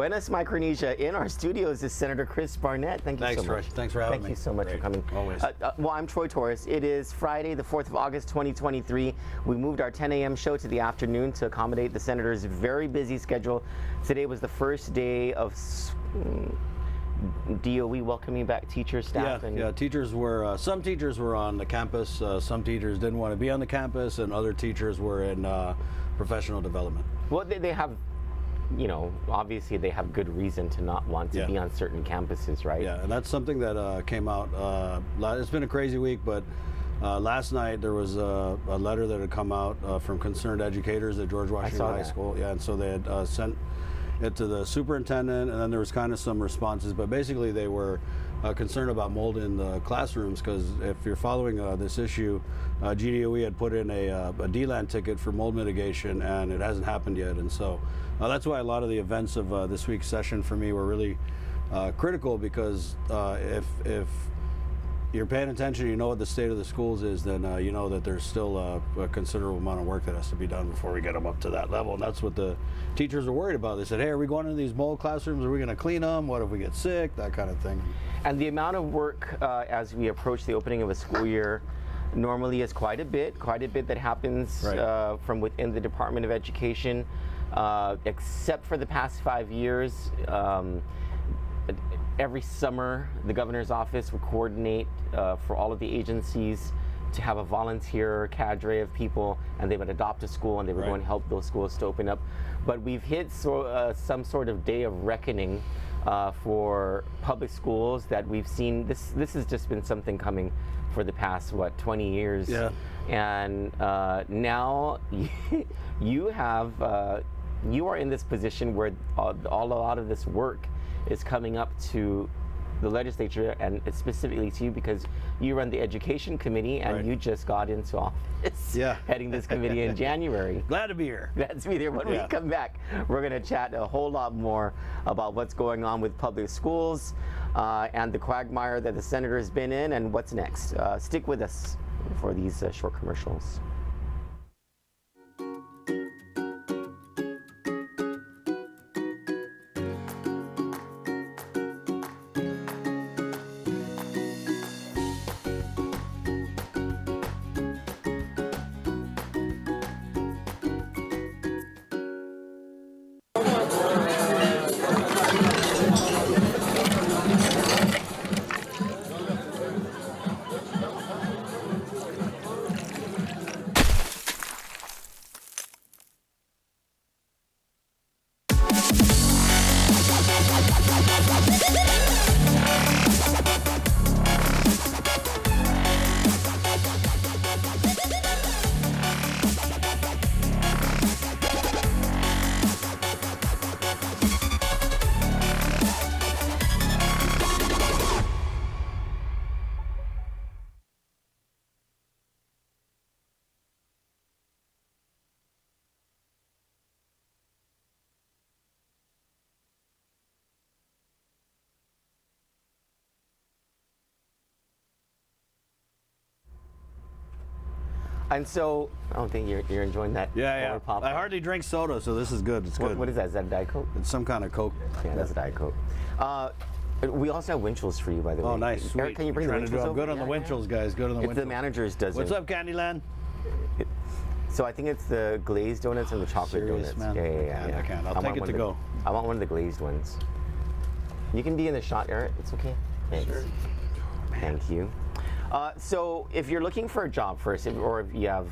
Buenas Micronesia. In our studios is Senator Chris Barnett. Thank you so much. Thanks for having me. Thank you so much for coming. Always. Well, I'm Troy Torres. It is Friday, the 4th of August, 2023. We moved our 10 a.m. show to the afternoon to accommodate the Senator's very busy schedule. Today was the first day of DOE welcoming back teachers, staff, yeah, teachers were, some teachers were on the campus, some teachers didn't want to be on the campus, and other teachers were in professional development. Well, they have, you know, obviously they have good reason to not want to be on certain campuses, right? Yeah, and that's something that came out, it's been a crazy week, but last night there was a letter that had come out from concerned educators at George Washington High School. Yeah, and so they had sent it to the superintendent, and then there was kind of some responses, but basically they were concerned about mold in the classrooms, because if you're following this issue, GDOE had put in a DLAN ticket for mold mitigation, and it hasn't happened yet, and so that's why a lot of the events of this week's session for me were really critical, because if you're paying attention, you know what the state of the schools is, then you know that there's still a considerable amount of work that has to be done before we get them up to that level. And that's what the teachers are worried about. They said, hey, are we going into these mold classrooms? Are we going to clean them? What if we get sick? That kind of thing. And the amount of work as we approach the opening of a school year normally is quite a bit that happens from within the Department of Education, except for the past 5 years. Every summer, the governor's office would coordinate for all of the agencies to have a volunteer cadre of people, and they would adopt a school, and they would go and help those schools to open up. But we've hit some sort of day of reckoning for public schools that we've seen. This has just been something coming for the past, 20 years. Yeah. And now you are in this position where a lot of this work is coming up to the legislature, and specifically to you, because you run the education committee, and you just got into office heading this committee in January. Glad to be here. Glad to be there. When we come back, we're going to chat a whole lot more about what's going on with public schools and the quagmire that the Senator has been in, and what's next. Stick with us for these short commercials. And so, I don't think you're enjoying that. Yeah. I hardly drink soda, so this is good. It's good. What is that? Is that a Diet Coke? It's some kind of Coke. Yeah, that's a Diet Coke. We also have wind chills for you, by the way. Oh, nice. Sweet. Eric, can you bring the wind chills over? Good on the wind chills, guys. Good on the wind chills. The manager's dozen. What's up, Candyland? So I think it's the glazed donuts and the chocolate donuts. Man? Yeah. I can't. I'll take it to go. I want one of the glazed ones. You can be in the shot, Eric. It's okay. Thanks. Sure. Thank you. So if you're looking for a job first, or if you have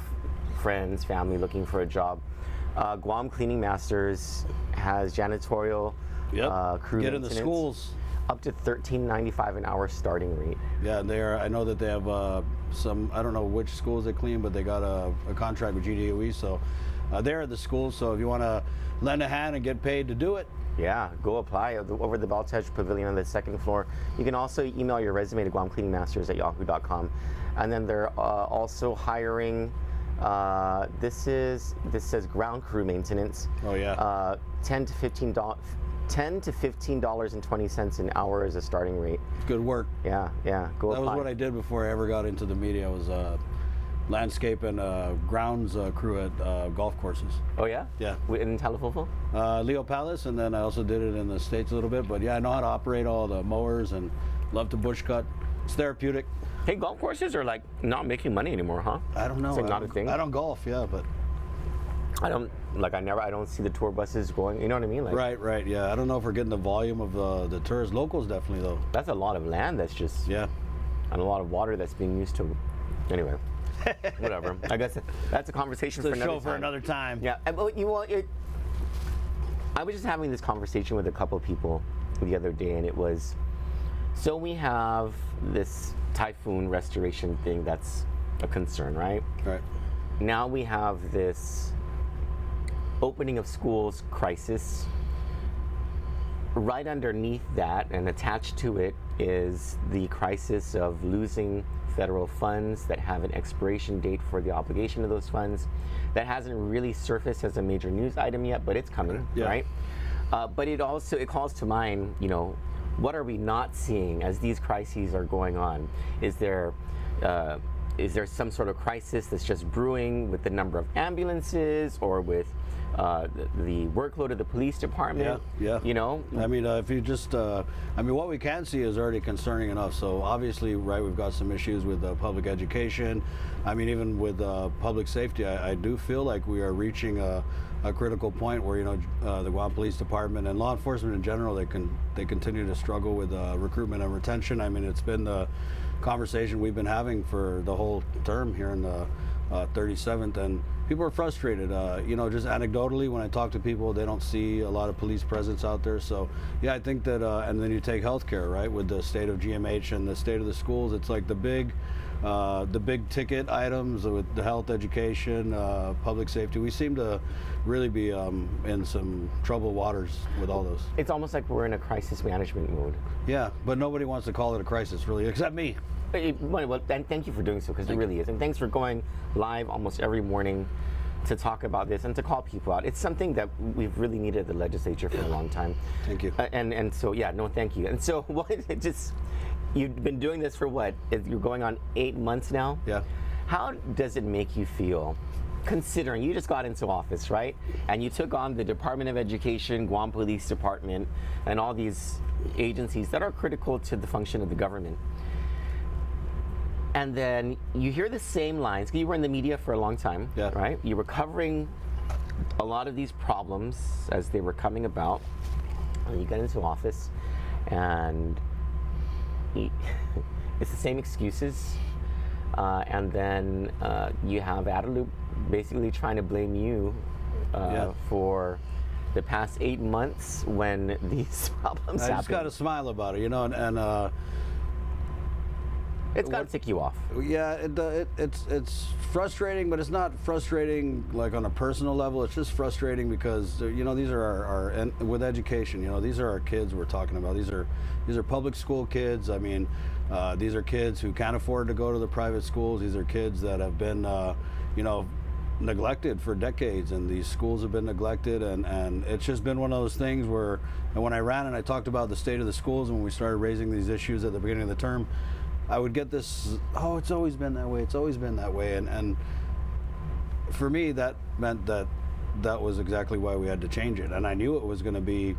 friends, family looking for a job, Guam Cleaning Masters has janitorial crew Get in the schools. Up to $13.95 an hour starting rate. Yeah, they are. I know that they have some. I don't know which schools they clean, but they got a contract with GDOE, so they're at the schools. So if you want to lend a hand and get paid to do it, yeah, go apply over the Baltej Pavilion on the second floor. You can also email your resume to guamcleaningmasters@yahoo.com, and then they're also hiring. This says ground crew maintenance. Oh yeah. $10 to $15.20 an hour is a starting rate. Good work. Yeah. Go apply. That was what I did before I ever got into the media. I was landscape and grounds crew at golf courses. Oh yeah? Yeah. In Talafofo? Leo Palace, and then I also did it in the States a little bit. But yeah, I know how to operate all the mowers and love to bush cut. It's therapeutic. Hey, golf courses are like not making money anymore, huh? I don't know. It's like not a thing. I don't golf, yeah, but I don't see the tour buses going. You know what I mean? Like, right, yeah. I don't know if we're getting the volume of the tourists. Locals definitely though. That's a lot of land. That's just Yeah. and a lot of water that's being used to. Anyway, whatever. I guess that's a conversation for another time. For another time. Yeah. I was just having this conversation with a couple of people the other day, and it was, so we have this typhoon restoration thing that's a concern, right? Right. Now we have this opening of schools crisis. Right underneath that and attached to it is the crisis of losing federal funds that have an expiration date for the obligation of those funds. That hasn't really surfaced as a major news item yet, but it's coming, yeah. Right? But it calls to mind, what are we not seeing as these crises are going on? Is there some sort of crisis that's just brewing with the number of ambulances or with the workload of the police department? Yeah. I mean, if you just, what we can see is already concerning enough. So obviously, right, we've got some issues with public education. I mean, even with public safety, I do feel like we are reaching a critical point where the Guam Police Department and law enforcement in general, they continue to struggle with recruitment and retention. I mean, it's been the conversation we've been having for the whole term here in the 37th, and people are frustrated. Just anecdotally, when I talk to people, they don't see a lot of police presence out there. So yeah, I think that, and then you take healthcare, right, with the state of GMH and the state of the schools. It's like the big ticket items with the health, education, public safety. We seem to really be in some troubled waters with all those. It's almost like we're in a crisis management mode. Yeah, but nobody wants to call it a crisis, really, except me. Well, thank you for doing so, because it really is. And thanks for going live almost every morning to talk about this and to call people out. It's something that we've really needed at the legislature for a long time. Thank you. And so, yeah, no, thank you. And so, you've been doing this for what? You're going on 8 months now? Yeah. How does it make you feel, considering you just got into office, right? And you took on the Department of Education, Guam Police Department, and all these agencies that are critical to the function of the government. And then you hear the same lines. You were in the media for a long time, yeah. Right? You were covering a lot of these problems as they were coming about. And you get into office, and it's the same excuses. And then you have Adelup basically trying to blame you for the past 8 months when these problems happen. I just got to smile about it, and it's got to tick you off. Yeah, it's frustrating, but it's not frustrating like on a personal level. It's just frustrating because these are our and with education. These are our kids we're talking about. These are public school kids. I mean, these are kids who can't afford to go to the private schools. These are kids that have been neglected for decades, and these schools have been neglected, and it's just been one of those things where, and when I ran and I talked about the state of the schools and when we started raising these issues at the beginning of the term, I would get this, it's always been that way, it's always been that way. And for me, that meant that was exactly why we had to change it. And I knew it was going to be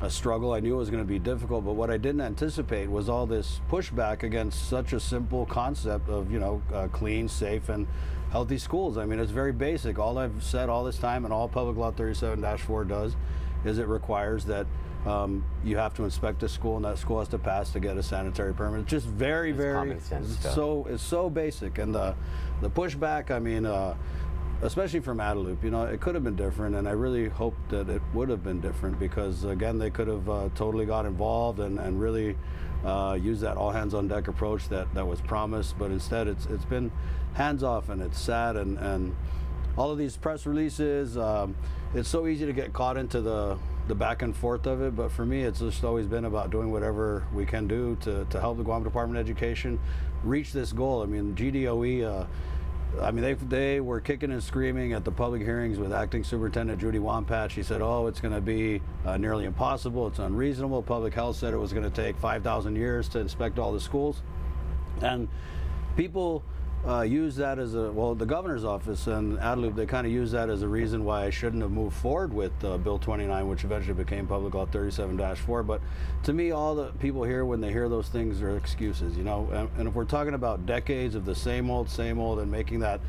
a struggle. I knew it was going to be difficult. But what I didn't anticipate was all this pushback against such a simple concept of, clean, safe, and healthy schools. I mean, it's very basic. All I've said all this time, and all Public Law 37-4 does, is it requires that you have to inspect a school, and that school has to pass to get a sanitary permit. It's just very common sense stuff. It's so basic. And the pushback, I mean, especially from Adelup, it could have been different, and I really hope that it would have been different, because again, they could have totally got involved and really used that all hands on deck approach that was promised. But instead, it's been hands off, and it's sad, and all of these press releases, it's so easy to get caught into the back and forth of it. But for me, it's just always been about doing whatever we can do to help the Guam Department of Education reach this goal. I mean, GDOE, they were kicking and screaming at the public hearings with Acting Superintendent Judy Wampat. She said, it's going to be nearly impossible, it's unreasonable. Public Health said it was going to take 5,000 years to inspect all the schools. And people use that as the governor's office and Adelup, they kind of use that as a reason why I shouldn't have moved forward with Bill 29, which eventually became Public Law 37-4. But to me, all the people here, when they hear those things, are excuses, you know. And if we're talking about decades of the same old, and making that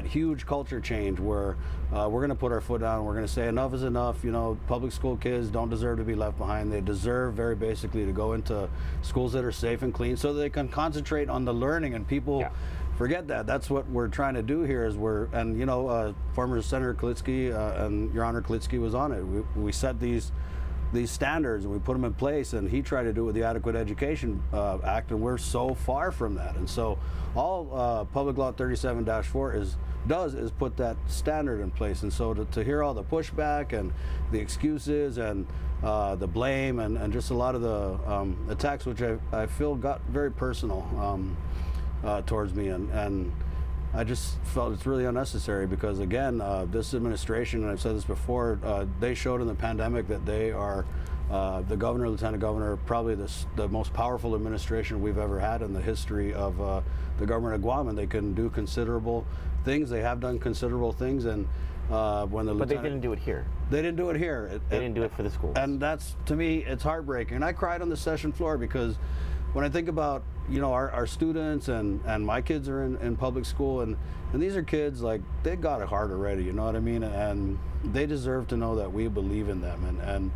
huge culture change where we're going to put our foot down, we're going to say enough is enough, you know, public school kids don't deserve to be left behind. They deserve, very basically, to go into schools that are safe and clean so they can concentrate on the learning. And people forget that. That's what we're trying to do here. And you know, former Senator Klitsky and Your Honor Klitsky was on it. We set these standards and we put them in place, and he tried to do it with the Adequate Education Act, and we're so far from that. And so all Public Law 37-4 is put that standard in place. And so to hear all the pushback and the excuses and the blame and just a lot of the attacks, which I feel got very personal towards me, and I just felt it's really unnecessary because, again, this administration, and I've said this before, they showed in the pandemic that they are, the governor, lieutenant governor, probably the most powerful administration we've ever had in the history of the government of Guam, and they can do considerable things. They have done considerable things, and but they didn't do it here. They didn't do it here. They didn't do it for the schools. And that's, to me, it's heartbreaking. And I cried on the session floor because when I think about, you know, our students and my kids are in public school, and these are kids, like, they got it hard already, you know what I mean? And they deserve to know that we believe in them. And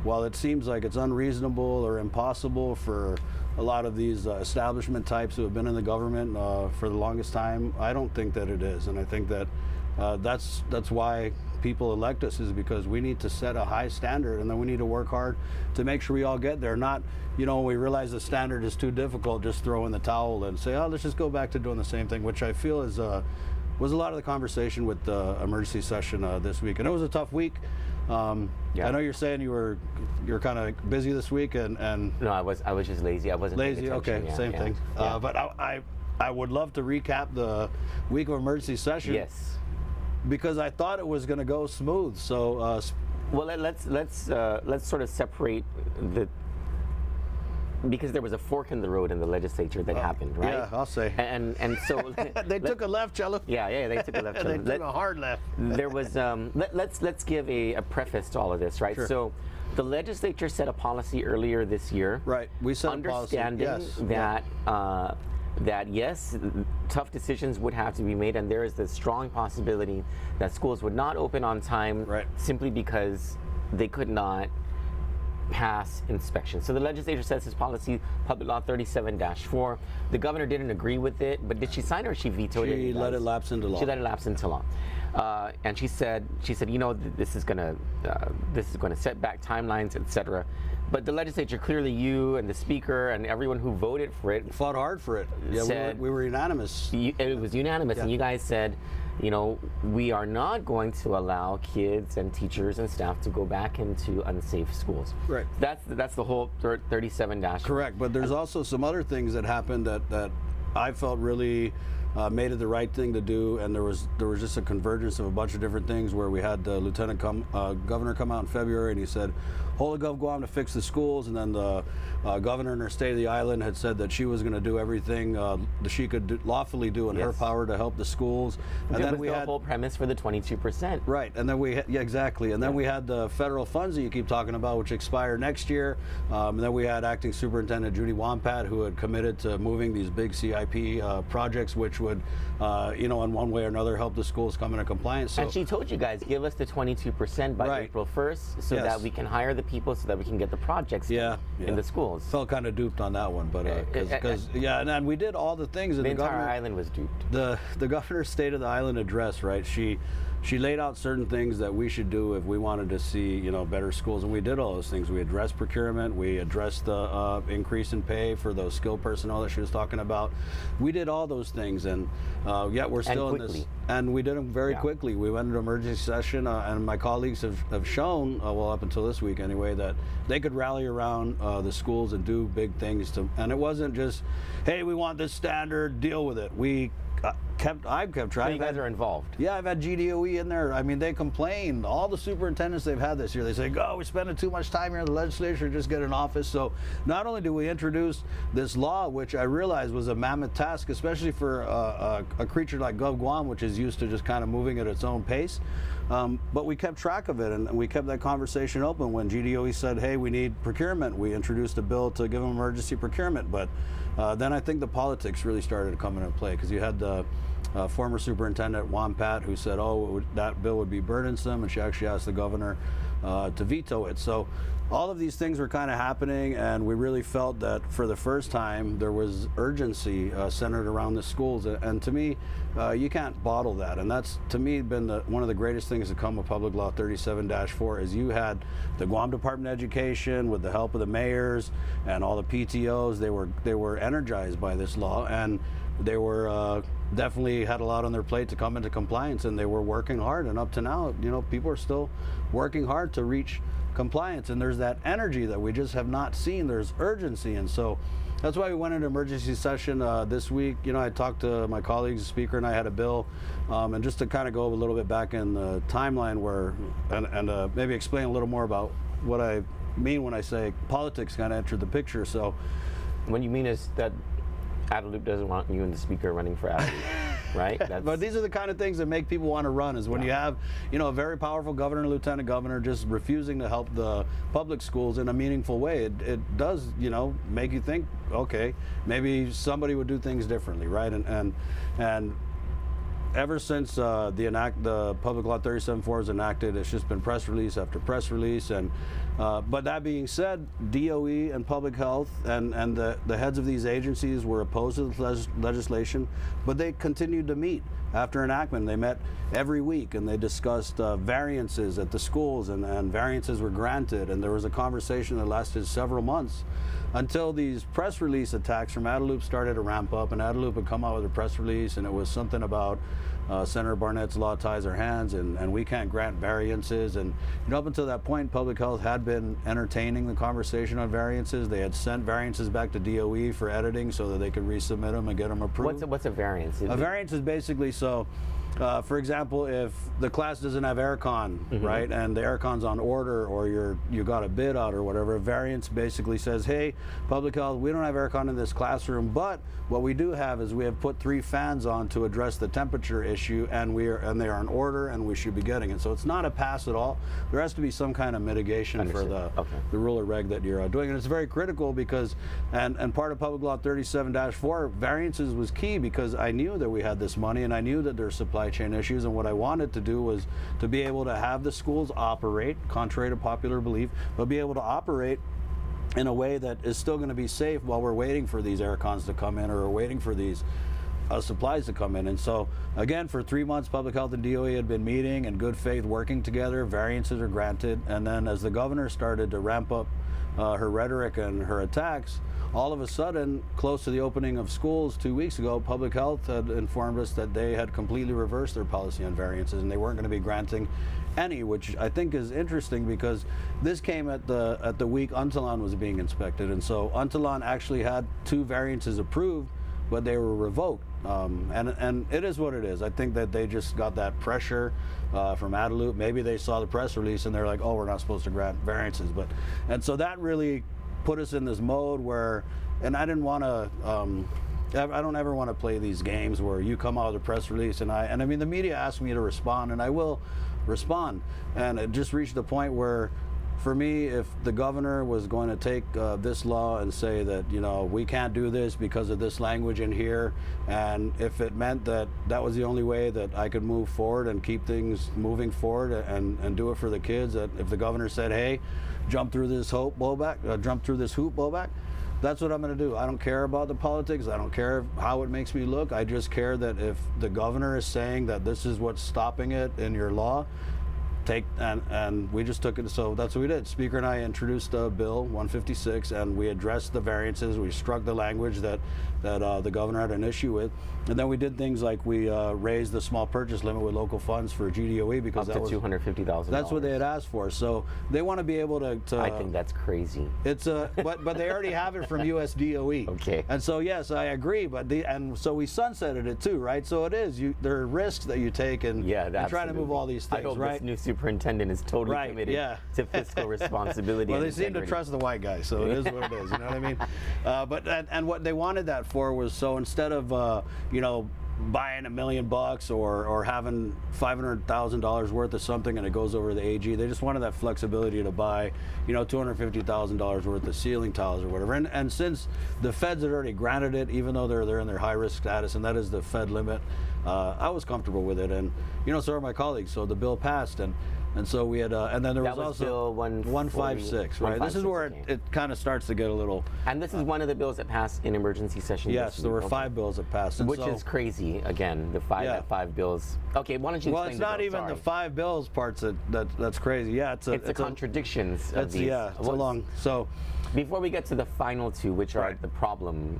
while it seems like it's unreasonable or impossible for a lot of these establishment types who have been in the government for the longest time, I don't think that it is. And I think that that's why people elect us, is because we need to set a high standard, and then we need to work hard to make sure we all get there. Not, you know, when we realize the standard is too difficult, just throw in the towel and say, oh, let's just go back to doing the same thing, which I feel was a lot of the conversation with the emergency session this week. And it was a tough week. I know you're saying you're kind of busy this week, and no, I was just lazy. I wasn't lazy. Okay, same thing. But I would love to recap the week of emergency session. Yes. Because I thought it was going to go smooth. So, well, let's sort of separate because there was a fork in the road in the legislature that happened, right? Yeah, I'll say. And so they took a left, Cello. Yeah, they took a left. They took a hard left. There was let's give a preface to all of this, right? Sure. So, the legislature set a policy earlier this year. Right. We set a policy. Understanding that yes, tough decisions would have to be made, and there is the strong possibility that schools would not open on time simply because they could not pass inspection. So the legislature sets this policy, Public Law 37-4. The governor didn't agree with it, but did she sign it or she vetoed it? She let it lapse into law. She let it lapse into law. And she said, you know, this is going to set back timelines, etc. But the legislature, clearly you and the speaker and everyone who voted for it, fought hard for it. Yeah, we were unanimous. It was unanimous, and you guys said, you know, we are not going to allow kids and teachers and staff to go back into unsafe schools. Right. That's the whole 37-. Correct, but there's also some other things that happened that I felt really made it the right thing to do, and there was just a convergence of a bunch of different things where we had the governor come out in February, and he said, Holy Gov Guam to fix the schools, and then the governor in her State of the Island had said that she was going to do everything that she could lawfully do in her power to help the schools. And then we had the whole premise for the 22%. Right, and then exactly, and then we had the federal funds that you keep talking about, which expire next year. And then we had Acting Superintendent Judy Wampat, who had committed to moving these big CIP projects, which would, you know, in one way or another, help the schools come into compliance. So, and she told you guys, give us the 22% by April 1st, so that we can hire the people, so that we can get the projects in the schools. Felt kind of duped on that one, but and we did all the things. The entire island was duped. The governor's State of the Island address, right? She laid out certain things that we should do if we wanted to see, you know, better schools, and we did all those things. We addressed procurement, we addressed the increase in pay for those skilled personnel that she was talking about. We did all those things, and yet we're still in this. And we did them very quickly. We went into emergency session, and my colleagues have shown, well, up until this week anyway, that they could rally around the schools and do big things. And it wasn't just, hey, we want this standard, deal with it. I've kept track. So you guys are involved. Yeah, I've had GDOE in there. I mean, they complain. All the superintendents they've had this year, they say, "Oh, we're spending too much time here in the legislature to just get an office." So not only do we introduce this law, which I realized was a mammoth task, especially for a creature like Gov Guam, which is used to just kind of moving at its own pace, but we kept track of it, and we kept that conversation open. When GDOE said, "Hey, we need procurement," we introduced a bill to give them emergency procurement. But then I think the politics really started to come into play, because you had the former superintendent Wampat, who said, "Oh, that bill would be burdensome," and she actually asked the governor to veto it. So all of these things were kind of happening, and we really felt that for the first time there was urgency centered around the schools. And to me, you can't bottle that, and that's to me been one of the greatest things to come of Public Law 37-4 is you had the Guam Department of Education with the help of the mayors and all the PTOs. They were energized by this law, and they were definitely had a lot on their plate to come into compliance, and they were working hard. And up to now, you know, people are still working hard to reach compliance, and there's that energy that we just have not seen. There's urgency, and so that's why we went into emergency session this week. You know, I talked to my colleagues, the speaker and I had a bill, and just to kind of go a little bit back in the timeline where, and maybe explain a little more about what I mean when I say politics kind of entered the picture. So what you mean is that Adelup doesn't want you and the speaker running for Adelup, right? But these are the kind of things that make people want to run, is when you have, you know, a very powerful governor and lieutenant governor just refusing to help the public schools in a meaningful way. It does, you know, make you think, okay, maybe somebody would do things differently, right? And ever since the Public Law 37-4 was enacted, it's just been press release after press release. And but that being said, DOE and Public Health and the heads of these agencies were opposed to the legislation, but they continued to meet after enactment. They met every week, and they discussed variances at the schools, and variances were granted, and there was a conversation that lasted several months until these press release attacks from Adelup started to ramp up. And Adelup would come out with a press release, and it was something about Senator Barnett's law ties our hands, and we can't grant variances. And you know, up until that point, Public Health had been entertaining the conversation on variances. They had sent variances back to DOE for editing so that they could resubmit them and get them approved. What's a variance? A variance is basically, so for example, if the class doesn't have aircon, right, and the aircon's on order, or you got a bid out or whatever, a variance basically says, hey, Public Health, we don't have aircon in this classroom, but what we do have is we have put 3 fans on to address the temperature issue, and they are in order, and we should be getting it. So it's not a pass at all. There has to be some kind of mitigation for the rule or reg that you're doing, and it's very critical because, and part of Public Law 37-4, variances was key, because I knew that we had this money, and I knew that there's supply chain issues, and what I wanted to do was to be able to have the schools operate, contrary to popular belief, but be able to operate in a way that is still going to be safe while we're waiting for these aircons to come in, or we're waiting for these supplies to come in. And so again, for 3 months, Public Health and DOE had been meeting in good faith, working together. Variances are granted, and then as the governor started to ramp up her rhetoric and her attacks, all of a sudden, close to the opening of schools 2 weeks ago, Public Health had informed us that they had completely reversed their policy on variances, and they weren't going to be granting any, which I think is interesting, because this came at the week Untalan was being inspected, and so Untalan actually had 2 variances approved, but they were revoked. And it is what it is. I think that they just got that pressure from Adelup. Maybe they saw the press release and they're like, oh, we're not supposed to grant variances. And so that really put us in this mode where, and I didn't want to, I don't ever want to play these games where you come out with a press release and I mean, the media asked me to respond, and I will respond. And it just reached the point where, for me, if the governor was going to take this law and say that, you know, we can't do this because of this language in here, and if it meant that that was the only way that I could move forward and keep things moving forward and do it for the kids, that if the governor said, hey, jump through this hoop, blow back, that's what I'm going to do. I don't care about the politics. I don't care how it makes me look. I just care that if the governor is saying that this is what's stopping it in your law, and we just took it. So that's what we did. Speaker and I introduced Bill 156, and we addressed the variances. We struck the language that that the governor had an issue with. And then we did things like we raised the small purchase limit with local funds for GDOE because up to $250,000. That's what they had asked for. So they want to be able to I think that's crazy. It's but they already have it from USDOE. Okay. And so yes, I agree. But and so we sunsetted it too, right? So it is there are risks that you take and trying to move all these things, I hope right? this new superintendent is totally committed to fiscal responsibility. Well, they seem to trust the white guy, so it is what it is. You know what I mean? But what they wanted that for was so instead of you know, buying $1 million or having $500,000 worth of something and it goes over the AG, they just wanted that flexibility to buy, you know, $250,000 worth of ceiling tiles or whatever. And since the feds had already granted it, even though they're in their high risk status, and that is the Fed limit, I was comfortable with it, and you know, so are my colleagues. So the bill passed, and so we had, and then there was also Bill 156, right? This is where it kind of starts to get a little. And this is one of the bills that passed in emergency session. Yes, there were 5 bills that passed, which is crazy. Again, the five bills. Okay, why don't you? Well, it's not even the 5 bills parts that's crazy. Yeah, it's the contradictions of these. Yeah, it's a long. So before we get to the final two, which are the problem.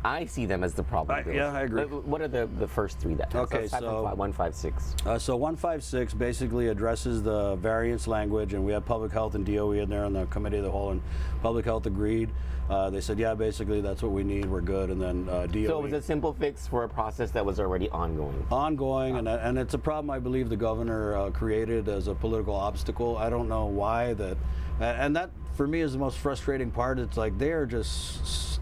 I see them as the problem. Yeah, I agree. What are the first 3 that? Okay, so 156. So 156 basically addresses the variance language, and we had public health and DOE in there on the committee of the whole, and public health agreed. They said, yeah, basically that's what we need. We're good. And then DOE. So it was a simple fix for a process that was already ongoing. And it's a problem I believe the governor created as a political obstacle. I don't know why that, and that for me is the most frustrating part. It's like they are just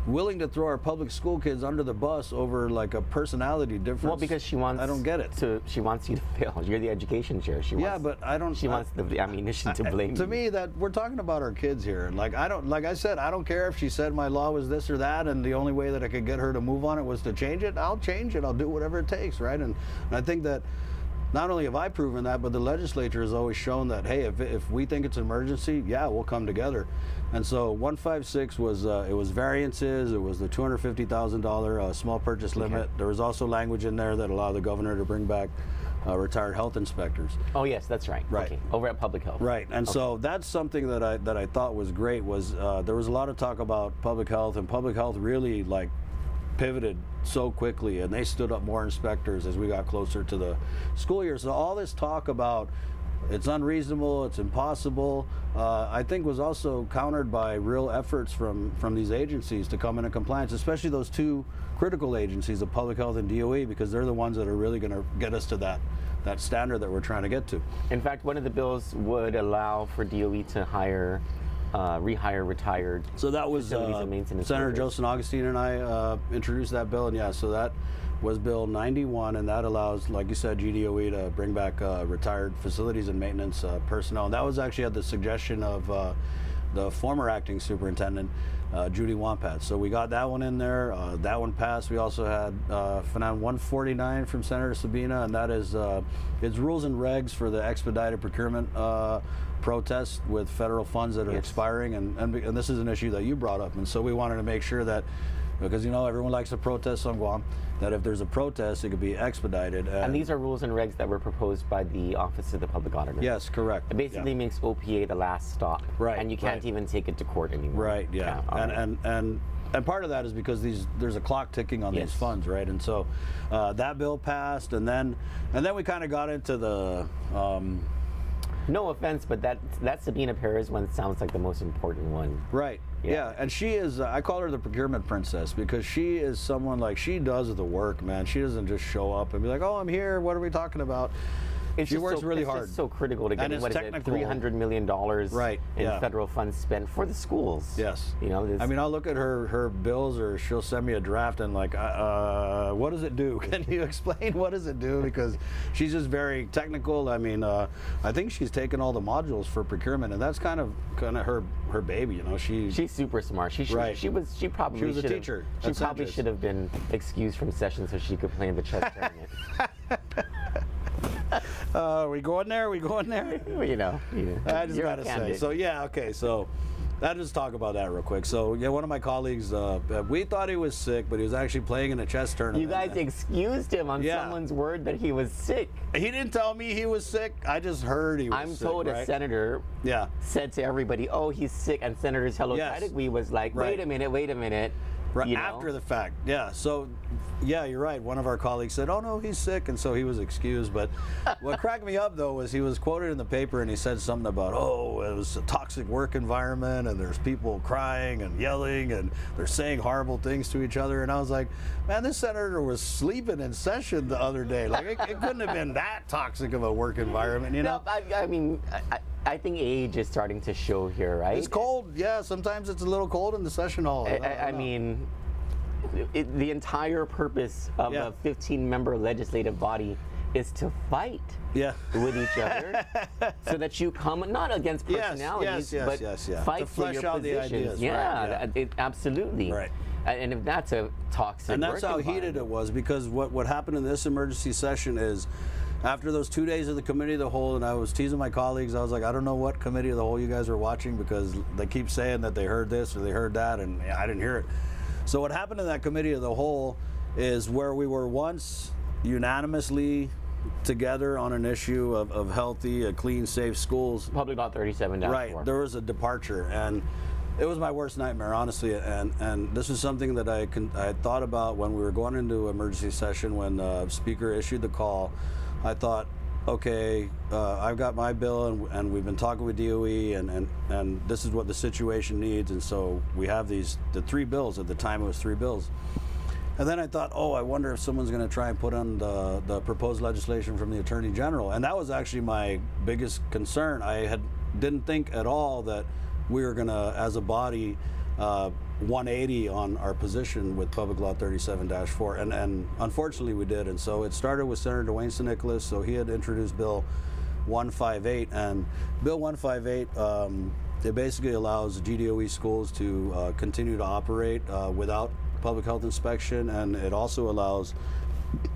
willing to throw our public school kids under the bus over like a personality difference. Well, because she wants. I don't get it. She wants you to fail. You're the education chair. But I don't. She wants the ammunition to blame. To me, that we're talking about our kids here. And like I said, I don't care if she said my law was this or that, and the only way that I could get her to move on it was to change it. I'll change it. I'll do whatever it takes, right? And I think that. Not only have I proven that, but the legislature has always shown that, hey, if we think it's an emergency, yeah, we'll come together. And so 156 was it was variances, it was the $250,000 small purchase limit. Okay. There was also language in there that allowed the governor to bring back retired health inspectors. Oh yes, that's right. Right. Okay. Over at public health. Right. And so that's something that I thought was great. Was there was a lot of talk about public health, and public health really like pivoted so quickly, and they stood up more inspectors as we got closer to the school year. So all this talk about it's unreasonable, it's impossible, I think was also countered by real efforts from these agencies to come into compliance, especially those 2 critical agencies of public health and DOE, because they're the ones that are really going to get us to that standard that we're trying to get to. In fact, one of the bills would allow for DOE to rehire retired. So that was Senator Joseph Augustine and I introduced that bill, and yeah, so that was Bill 91, and that allows, like you said, GDOE to bring back retired facilities and maintenance personnel. And that was actually at the suggestion of the former acting superintendent, Judy Wampat. So we got that one in there. That one passed. We also had Finance 149 from Senator Sabina, and that is it's rules and regs for the expedited procurement protest with federal funds that are expiring, and this is an issue that you brought up, and so we wanted to make sure that, because you know everyone likes to protest on Guam, that if there's a protest, it could be expedited. And these are rules and regs that were proposed by the Office of the Public Auditor. Yes, correct. It basically makes OPA the last stop, right? And you can't even take it to court anymore. Right. Yeah. And part of that is because there's a clock ticking on these funds, right? And so that bill passed, and then we kind of got into the. No offense, but that Sabina Perez one sounds like the most important one. Right. Yeah, and she is, I call her the procurement princess, because she is someone like, she does the work, man. She doesn't just show up and be like, oh, I'm here, what are we talking about? She works really hard. It's so critical to get $300 million in federal funds spent for the schools. Yes. You know, I mean, I'll look at her bills, or she'll send me a draft, and like, what does it do? Can you explain what does it do? Because she's just very technical. I mean, I think she's taken all the modules for procurement, and that's kind of her baby. You know, she's super smart. She probably was a teacher. She probably should have been excused from session so she could play in the chess tournament. We going there? Well, you know. I just gotta say. So yeah, okay. So I'll just talk about that real quick. So yeah, one of my colleagues, we thought he was sick, but he was actually playing in a chess tournament. You guys excused him on someone's word that he was sick. He didn't tell me he was sick. I just heard he was sick. I'm told right? a senator said to everybody, "Oh, he's sick," and Senator Hello Tidegwe was like, "Wait a minute." Right, you know? after the fact, yeah. So, yeah, you're right. One of our colleagues said, "Oh no, he's sick," and so he was excused. But what cracked me up though was he was quoted in the paper and he said something about, "Oh, it was a toxic work environment and there's people crying and yelling and they're saying horrible things to each other." And I was like, "Man, this senator was sleeping in session the other day. Like it couldn't have been that toxic of a work environment, you know?" No, I mean, I think age is starting to show here, right? It's cold, yeah. Sometimes it's a little cold in the session hall. I mean, the entire purpose of a 15-member legislative body is to fight with each other, so that you come not against personalities, but fight to flesh for your out positions. the ideas. Yeah, absolutely. Right. And if that's a toxic, and that's work how heated it was, because what happened in this emergency session is, after those 2 days of the committee of the whole, and I was teasing my colleagues, I was like, I don't know what committee of the whole you guys are watching, because they keep saying that they heard this or they heard that, and I didn't hear it. So what happened in that committee of the whole is where we were once unanimously together on an issue of healthy, clean, safe schools. Public Law 37-4. Right, there was a departure, and it was my worst nightmare, honestly. And this is something that I thought about when we were going into emergency session, when the Speaker issued the call. I thought, okay, I've got my bill, and we've been talking with DOE, and this is what the situation needs, and so we have the 3 bills. At the time, it was 3 bills. And then I thought, oh, I wonder if someone's going to try and put on the proposed legislation from the Attorney General. And that was actually my biggest concern. I didn't think at all that we were going to, as a body, 180 on our position with Public Law 37-4, and unfortunately we did. And so it started with Senator Dwayne Nicholas. So he had introduced Bill 158, and Bill 158 it basically allows GDOE schools to continue to operate without public health inspection, and it also allows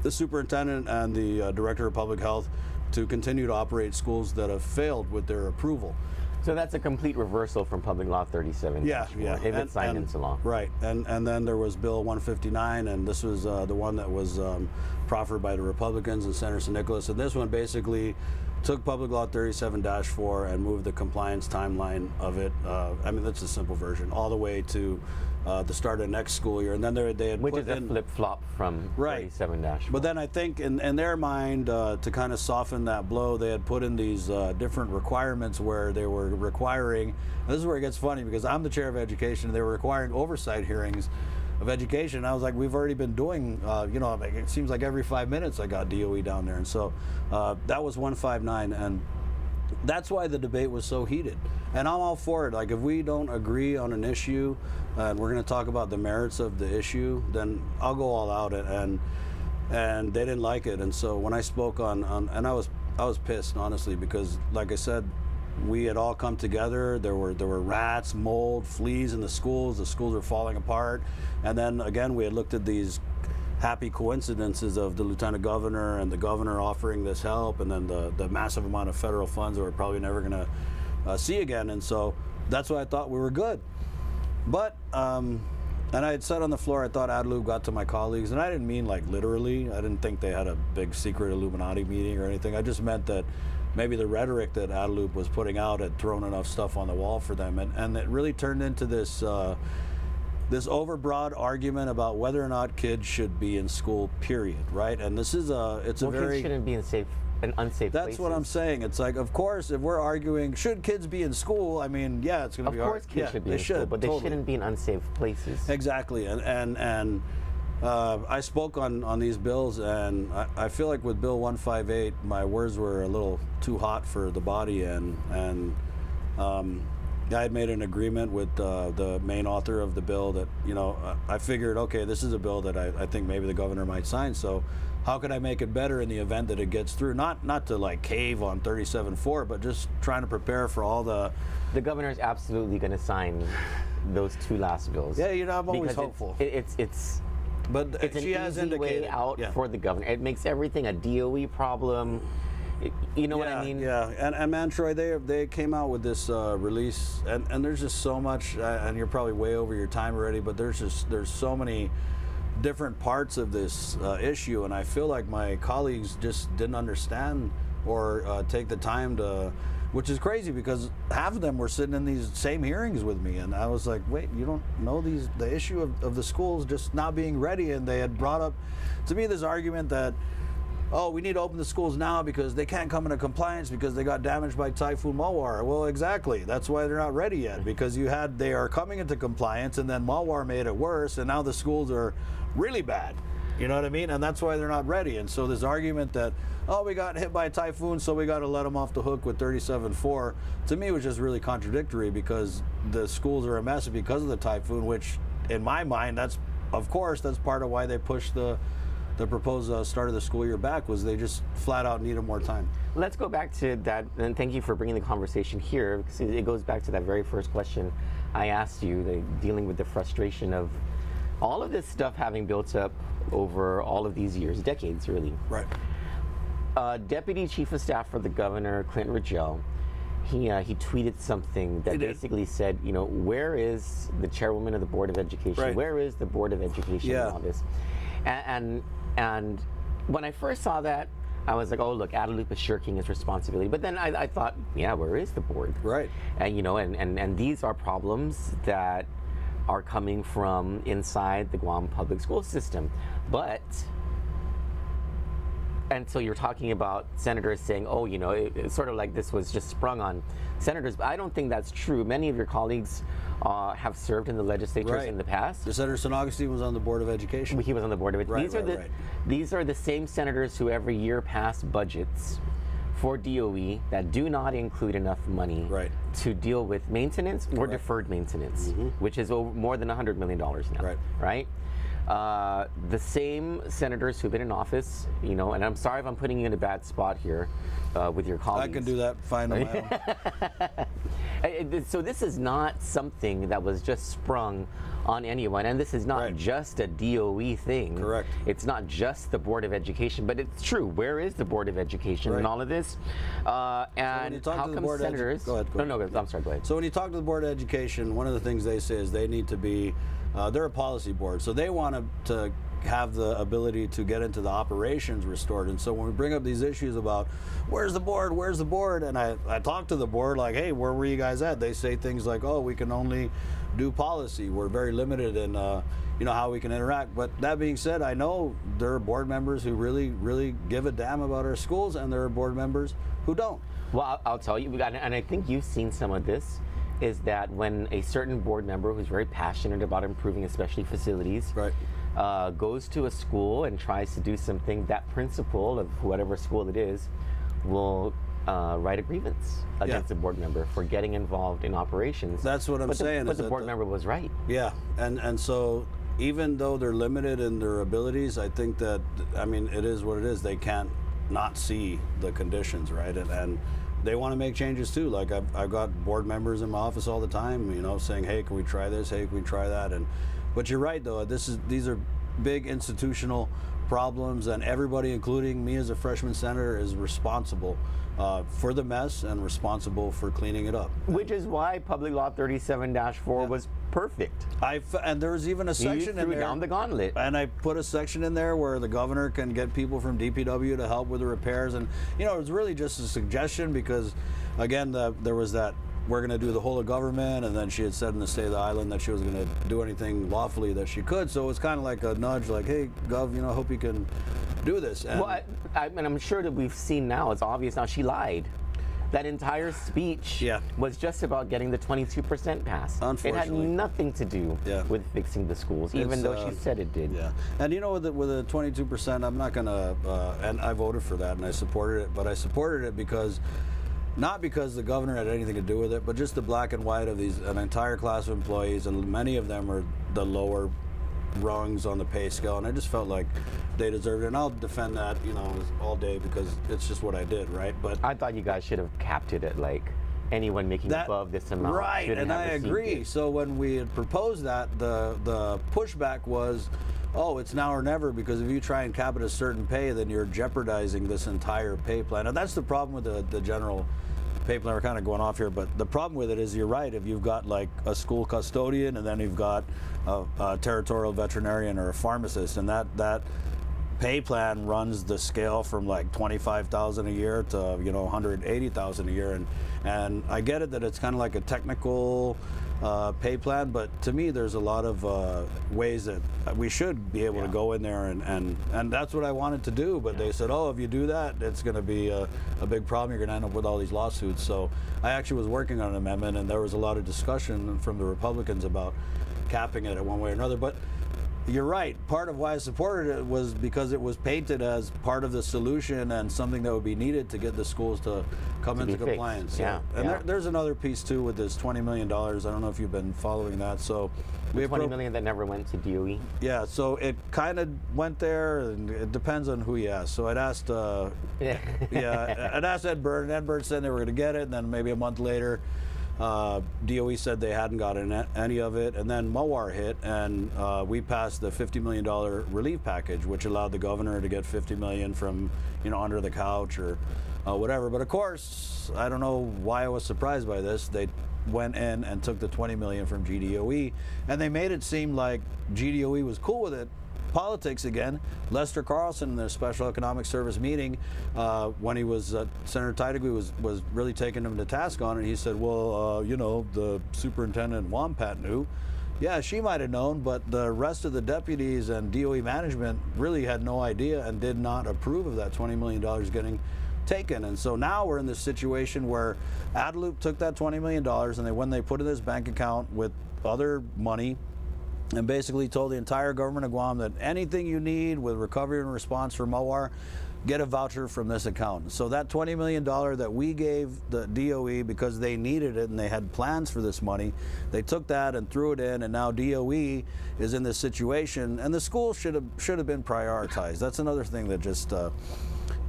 the superintendent and the director of public health to continue to operate schools that have failed with their approval. So that's a complete reversal from Public Law 37. Yeah. If it's signed into law. Right, and then there was Bill 159, and this was the one that was proffered by the Republicans and Senator Nicholas. And this one basically took Public Law 37-4 and moved the compliance timeline of it. I mean, that's a simple version, all the way to the start of next school year. And then they had which put is a flip-flop from 37-4. But then I think in their mind, to kind of soften that blow, they had put in these different requirements where they were requiring, and this is where it gets funny, because I'm the chair of education, and they were requiring oversight hearings of education. And I was like, we've already been doing, it seems like every 5 minutes I got DOE down there. And so that was 159, and that's why the debate was so heated. And I'm all for it. Like, if we don't agree on an issue, and we're going to talk about the merits of the issue, then I'll go all out. And they didn't like it. And so when I spoke and I was pissed, honestly, because like I said, we had all come together. There were rats, mold, fleas in the schools. The schools were falling apart. And then again, we had looked at these happy coincidences of the lieutenant governor and the governor offering this help, and then the massive amount of federal funds that we're probably never going to see again. And so that's why I thought we were good. But and I had said on the floor, I thought ADLUB got to my colleagues, and I didn't mean like literally. I didn't think they had a big secret Illuminati meeting or anything. I just meant that maybe the rhetoric that ADLUB was putting out had thrown enough stuff on the wall for them, and it really turned into this this overbroad argument about whether or not kids should be in school, period, right? And this is kids shouldn't be in unsafe that's places. What I'm saying. It's like, of course, if we're arguing, should kids be in school? I mean, yeah, it's going to be hard. Of course kids should be in school, but they shouldn't be in unsafe places. Exactly, and I spoke on these bills, and I feel like with Bill 158, my words were a little too hot for the body, and I had made an agreement with the main author of the bill that, I figured, okay, this is a bill that I think maybe the governor might sign, so how could I make it better in the event that it gets through? Not to like cave on 37-4, but just trying to prepare for all the... The governor's absolutely going to sign those 2 last bills. Yeah, I'm always hopeful. But it's she an has easy way out for the governor. It makes everything a DOE problem. You know what I mean? Yeah, and man, Troy, they came out with this release, and there's just so much, and you're probably way over your time already, but there's so many different parts of this issue, and I feel like my colleagues just didn't understand or take the time to which is crazy because half of them were sitting in these same hearings with me, and I was like, wait, you don't know the issue of the schools just not being ready. And they had brought up to me this argument that, oh, we need to open the schools now because they can't come into compliance because they got damaged by Typhoon Mawar. Well, exactly. That's why they're not ready yet, because they are coming into compliance, and then Mawar made it worse, and now the schools are really bad. You know what I mean? And that's why they're not ready. And so this argument that, oh, we got hit by a typhoon, so we got to let them off the hook with 37.4, to me was just really contradictory, because the schools are a mess because of the typhoon, which in my mind, that's part of why they pushed the proposed start of the school year back, was they just flat out needed more time. Let's go back to that, and thank you for bringing the conversation here, because it goes back to that very first question I asked you, dealing with the frustration of all of this stuff having built up over all of these years, decades really. Right. Deputy Chief of Staff for the Governor, Clint Ridgell, he tweeted something that basically said, you know, where is the chairwoman of the Board of Education? Right. Where is the Board of Education Yeah. and all this? And when I first saw that, I was like, oh, look, Adelup is shirking his responsibility. But then I thought, yeah, where is the board? Right. And, you know, and these are problems that are coming from inside the Guam public school system. And so you're talking about senators saying, oh, you know, it's sort of like this was just sprung on senators. But I don't think that's true. Many of your colleagues have served in the legislatures in the past. Senator San Augustine was on the Board of Education. He was on the Board of Education. These are the same senators who every year pass budgets for DOE that do not include enough money to deal with maintenance or deferred maintenance, which is more than $100 million now, right? The same senators who've been in office, you know, and I'm sorry if I'm putting you in a bad spot here with your colleagues. I can do that fine on my own. So this is not something that was just sprung on anyone, and this is not just a DOE thing. Correct. It's not just the Board of Education, but it's true. Where is the Board of Education in all of this? And so how come senators? Go ahead. I'm sorry. Go ahead. So when you talk to the Board of Education, one of the things they say is they need to be. They're a policy board, so they want to have the ability to get into the operations restored. And so when we bring up these issues about where's the board, and I talk to the board like, hey, where were you guys at? They say things like, oh, we can only do policy. We're very limited in you know, how we can interact. But that being said, I know there are board members who really give a damn about our schools, and there are board members who don't. Well, I'll tell you, and I think you've seen some of this, is that when a certain board member who's very passionate about improving especially facilities goes to a school and tries to do something, that principal of whatever school it is will write a grievance against the board member for getting involved in operations. That's what I'm saying. But the board member was right. Yeah, and so even though they're limited in their abilities, I think that, I mean, it is what it is. They can't not see the conditions, right? And they want to make changes too. Like I've got board members in my office all the time, you know, saying, hey, can we try this? Hey, can we try that? But you're right though, these are big institutional problems, and everybody, including me as a freshman senator, is responsible for the mess and responsible for cleaning it up. Which is why Public Law 37-4 was perfect. And there's even a section in there down the gauntlet. And I put a section in there where the governor can get people from DPW to help with the repairs. And, you know, it was really just a suggestion because, again, there was that we're going to do the whole of government, and then she had said in the State of the Island that she was going to do anything lawfully that she could. So it was kind of like a nudge, like, hey, Gov, you know, I hope you can do this. And well, and I'm sure that we've seen now, it's obvious now, she lied. That entire speech was just about getting the 22% pass. It had nothing to do with fixing the schools, even though she said it did. Yeah, and you know, with the 22%, I'm not gonna, and I voted for that and I supported it, but I supported it because, not because the governor had anything to do with it, but just the black and white of an entire class of employees, and many of them are the lower rungs on the pay scale, and I just felt like they deserved it, and I'll defend that, you know, all day because it's just what I did, right? But I thought you guys should have capped it at like anyone making above this amount. Right, and I agree. So when we had proposed that, the pushback was, oh, it's now or never, because if you try and cap it a certain pay, then you're jeopardizing this entire pay plan. And that's the problem with the general pay plan. We're kind of going off here, but the problem with it is, you're right, if you've got like a school custodian and then you've got a territorial veterinarian or a pharmacist, and that pay plan runs the scale from like $25,000 a year to $180,000 a year, and I get it that it's kind of like a technical pay plan, but to me there's a lot of ways that we should be able to go in there and that's what I wanted to do, but they said, oh, if you do that, it's going to be a big problem. You're going to end up with all these lawsuits. So I actually was working on an amendment, and there was a lot of discussion from the Republicans about capping it one way or another. But you're right. Part of why I supported it was because it was painted as part of the solution and something that would be needed to get the schools to come into compliance. And there's another piece too with this $20 million. I don't know if you've been following that. So we have $20 million that never went to DOE. Yeah, so it kind of went there, and it depends on who you ask. So I'd asked, I'd asked Ed Byrd, and Ed Byrd said they were going to get it, and then maybe a month later, DOE said they hadn't gotten any of it, and then Mowar hit, and we passed the $50 million relief package, which allowed the governor to get $50 million from under the couch or whatever. But of course, I don't know why I was surprised by this. They went in and took the $20 million from GDOE, and they made it seem like GDOE was cool with it. Politics again. Lester Carlson in the Special Economic Service meeting, when he was Senator Teitigui was really taking him to task on it. He said, well, the superintendent Wampat knew. Yeah, she might have known, but the rest of the deputies and DOE management really had no idea and did not approve of that $20 million getting taken. And so now we're in this situation where Adelup took that $20 million, and when they put it in his bank account with other money, and basically told the entire government of Guam that anything you need with recovery and response for Mowar, get a voucher from this account. So that $20 million that we gave the DOE because they needed it and they had plans for this money, they took that and threw it in, and now DOE is in this situation, and the schools should have been prioritized. That's another thing that just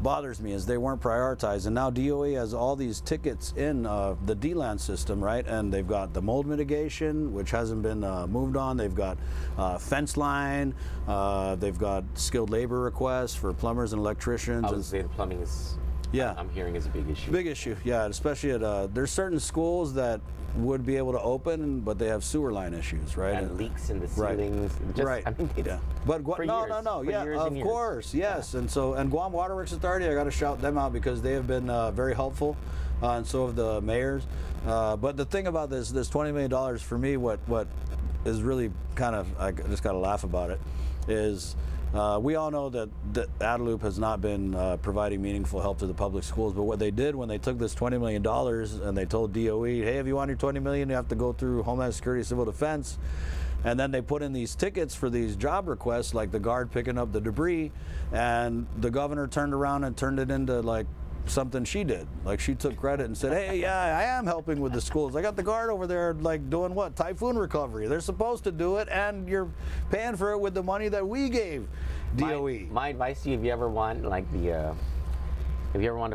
bothers me, is they weren't prioritized, and now DOE has all these tickets in the DLAN system, right? And they've got the mold mitigation, which hasn't been moved on. They've got fence line. They've got skilled labor requests for plumbers and electricians. I would say the plumbing is, I'm hearing, is a big issue. Big issue, yeah, especially at, there's certain schools that would be able to open, but they have sewer line issues, right? And leaks in the ceilings. Right. I mean, But of course, yes. Yeah. And Guam Water Works Authority, I got to shout them out because they have been very helpful, and so have the mayors. But the thing about this $20 million for me, what is really kind of, I just got to laugh about it, is we all know that Adelup has not been providing meaningful help to the public schools, but what they did when they took this $20 million and they told DOE, hey, if you want your $20 million, you have to go through Homeland Security, Civil Defense, and then they put in these tickets for these job requests, like the guard picking up the debris, and the governor turned around and turned it into like something she did. Like she took credit and said, hey, yeah, I am helping with the schools. I got the guard over there like doing what? Typhoon recovery. They're supposed to do it, and you're paying for it with the money that we gave DOE. My advice to you, if you ever want to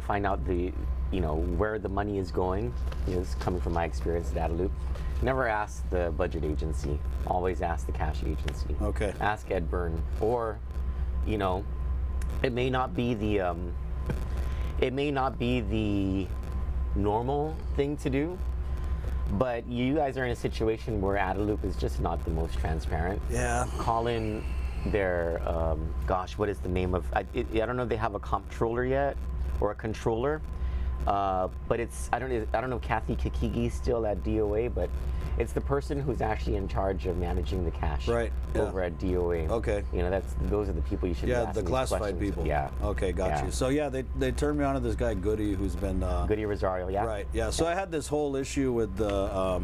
find out where the money is going, is coming from my experience at Adelup, never ask the budget agency. Always ask the cash agency. Okay. Ask Ed Byrne, or it may not be the normal thing to do, but you guys are in a situation where Adelup is just not the most transparent. Yeah. Call in their, what is the name of, I don't know if they have a comptroller yet, or a controller, but it's, I don't know if Kathy Kikigi's still at DOA, but it's the person who's actually in charge of managing the cash over at DOA. Okay. Those are the people you should be asking the classified questions. people. Yeah. Okay, got you. So they turned me on to this guy Goody, who's been Goody Rosario. Yeah. Right. Yeah. So I had this whole issue with the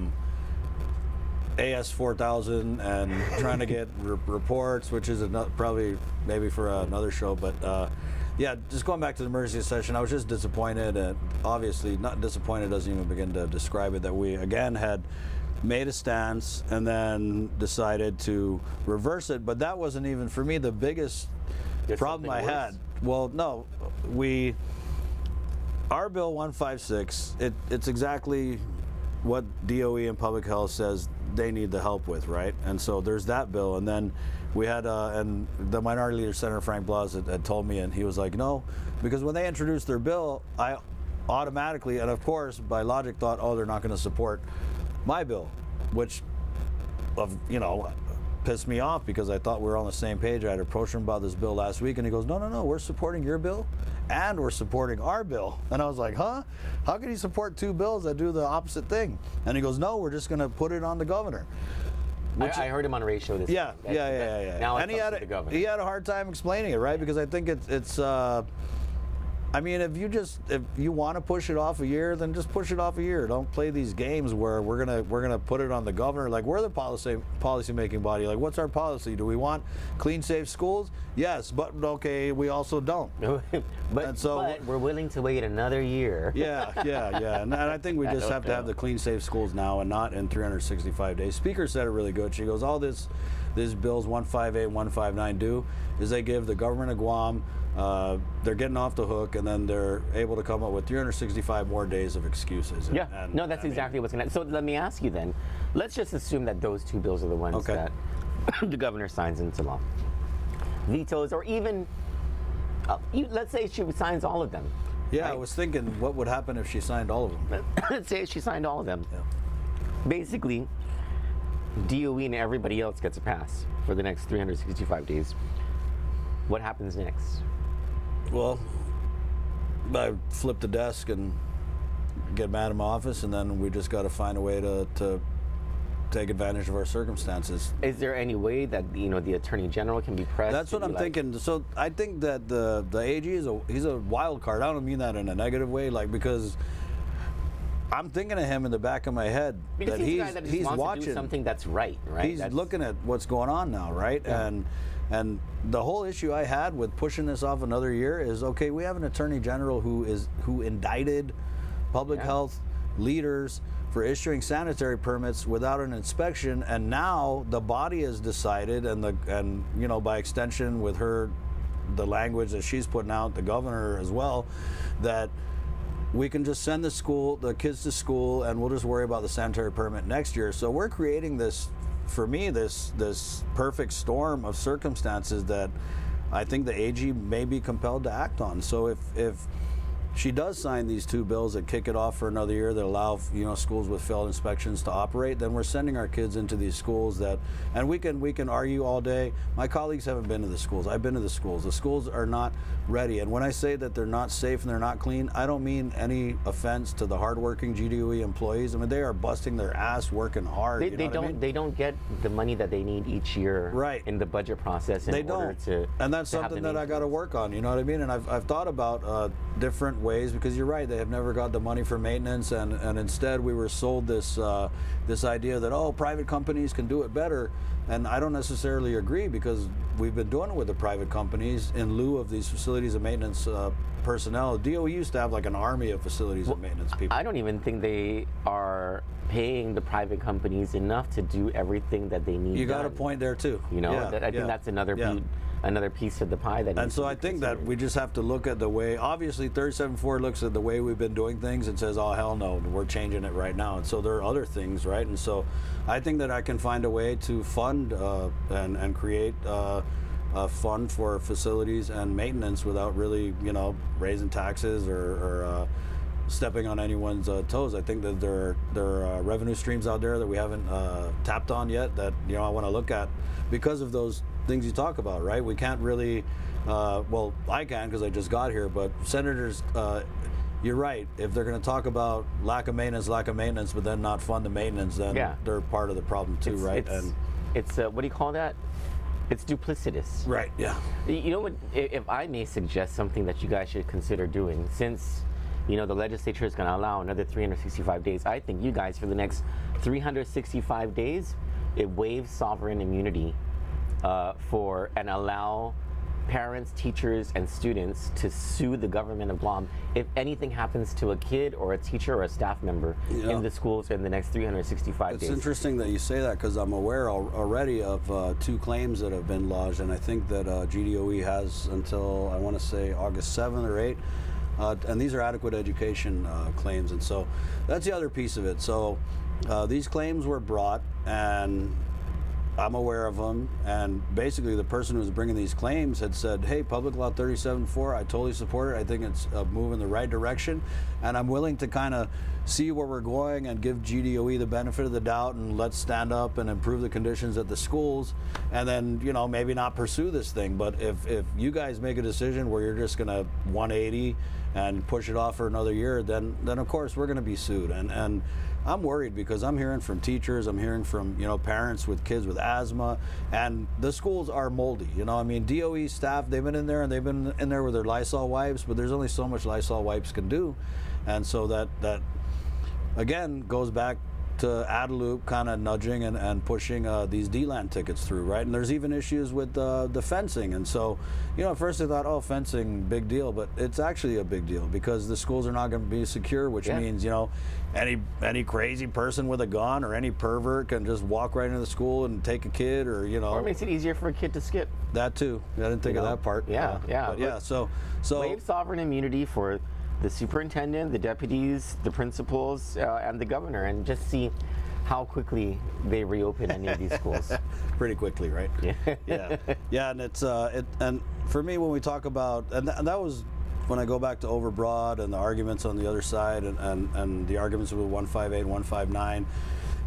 AS 4000 and trying to get reports, which is probably maybe for another show, but. Yeah, just going back to the emergency session, I was just disappointed, and obviously not disappointed doesn't even begin to describe it, that we again had made a stance and then decided to reverse it. But that wasn't even, for me, the biggest problem I had. Well, no, our bill 156, it's exactly what DOE and public health says they need the help with, right? And so there's that bill, and then we had, and the minority leader, Senator Frank Blas, had told me, and he was like, no, because when they introduced their bill, I automatically, and of course, by logic, thought, oh, they're not going to support my bill, which, pissed me off because I thought we were on the same page. I had approached him about this bill last week, and he goes, no, we're supporting your bill and we're supporting our bill. And I was like, huh? How can you support two bills that do the opposite thing? And he goes, no, we're just going to put it on the governor. I heard him on radio this Yeah. Now and he had a hard time explaining it, right? Because I think it's I mean, if you want to push it off a year, then just push it off a year. Don't play these games where we're gonna put it on the governor. Like, we're the policy making body. Like, what's our policy? Do we want clean, safe schools? Yes, but okay, we also don't. but we're willing to wait another year. Yeah. And I think we just have to have the clean, safe schools now and not in 365 days. Speaker said it really good. She goes, all this bills 158, 159 do is they give the government of Guam. They're getting off the hook, and then they're able to come up with 365 more days of excuses. Yeah, no, that's exactly what's going to. So let me ask you then. Let's just assume that those two bills are the ones that the governor signs into law, vetoes, or even let's say she signs all of them. Yeah, right? I was thinking, what would happen if she signed all of them? Let's say she signed all of them. Yeah. Basically, DOE and everybody else gets a pass for the next 365 days. What happens next? Well, I flip the desk and get mad in my office, and then we just got to find a way to take advantage of our circumstances. Is there any way that the Attorney General can be pressed? That's what I'm thinking. So I think that the AG he's a wild card. I don't mean that in a negative way, like, because I'm thinking of him in the back of my head because that he's watching to do something that's right. He's looking at what's going on now, right? Yeah. And the whole issue I had with pushing this off another year is, okay, we have an Attorney General who indicted public health leaders for issuing sanitary permits without an inspection, and now the body has decided, and by extension with the language that she's putting out, the governor as well, that we can just send the kids to school, and we'll just worry about the sanitary permit next year. So we're creating this, for me, this perfect storm of circumstances that I think the AG may be compelled to act on. So if she does sign these two bills that kick it off for another year, that allow schools with failed inspections to operate, then we're sending our kids into these schools and we can argue all day. My colleagues haven't been to the schools. I've been to the schools. The schools are not ready. And when I say that they're not safe and they're not clean, I don't mean any offense to the hardworking GDOE employees. I mean, they are busting their ass, working hard. They don't get the money that they need each year in the budget process in order to. And that's something that I got to work on. You know what I mean? And I've thought about different ways, because you're right, they have never got the money for maintenance, and instead we were sold this idea that private companies can do it better, and I don't necessarily agree, because we've been doing it with the private companies in lieu of these facilities and maintenance personnel. DOE used to have like an army of facilities and maintenance people. I don't even think they are paying the private companies enough to do everything that they need. You got a point there too. I think that's another piece of the pie that. And so I think that we just have to look at the way. Obviously, 37.4 looks at the way we've been doing things and says, "Oh hell no, we're changing it right now." And so there are other things, right? And so I think that I can find a way to fund and create a fund for facilities and maintenance without really, raising taxes or stepping on anyone's toes. I think that there are revenue streams out there that we haven't tapped on yet that I want to look at because of those things you talk about, right? We can't really, well, I can because I just got here, but senators, you're right. If they're going to talk about lack of maintenance, but then not fund the maintenance, then they're part of the problem too, right? It's what do you call that? It's duplicitous. Right, yeah. You know what, if I may suggest something that you guys should consider doing, since the legislature is going to allow another 365 days, I think you guys, for the next 365 days, it waives sovereign immunity and allow parents, teachers, and students to sue the government of Guam if anything happens to a kid or a teacher or a staff member in the schools in the next 365 days. It's interesting that you say that, because I'm aware already of two claims that have been lodged, and I think that GDOE has until, I want to say, August 7th or 8th, and these are adequate education claims, and so that's the other piece of it. So these claims were brought, and I'm aware of them, and basically the person who was bringing these claims had said, hey, Public Law 37.4, I totally support it. I think it's a move in the right direction, and I'm willing to kind of see where we're going and give GDOE the benefit of the doubt, and let's stand up and improve the conditions at the schools, and then, you know, maybe not pursue this thing. But if you guys make a decision where you're just going to 180 and push it off for another year, then of course we're going to be sued. And I'm worried because I'm hearing from teachers, I'm hearing from, you know, parents with kids with asthma, and the schools are moldy. You know, I mean, DOE staff, they've been in there and they've been in there with their Lysol wipes, but there's only so much Lysol wipes can do. And so that again goes back to Adelup kind of nudging and pushing these DLAN tickets through, right? And there's even issues with the fencing. And so, you know, at first I thought, oh, fencing, big deal, but it's actually a big deal because the schools are not going to be secure, which means, you know, any crazy person with a gun or any pervert can just walk right into the school and take a kid, or, you know. Or it makes it easier for a kid to skip. That too. I didn't think of that part. Yeah, yeah. But yeah, so waive sovereign immunity for the superintendent, the deputies, the principals, and the governor, and just see how quickly they reopen any of these schools. Pretty quickly, right? Yeah. Yeah, and it's and for me, when we talk about, and that was when I go back to Overbroad and the arguments on the other side, and the arguments with 158 and 159,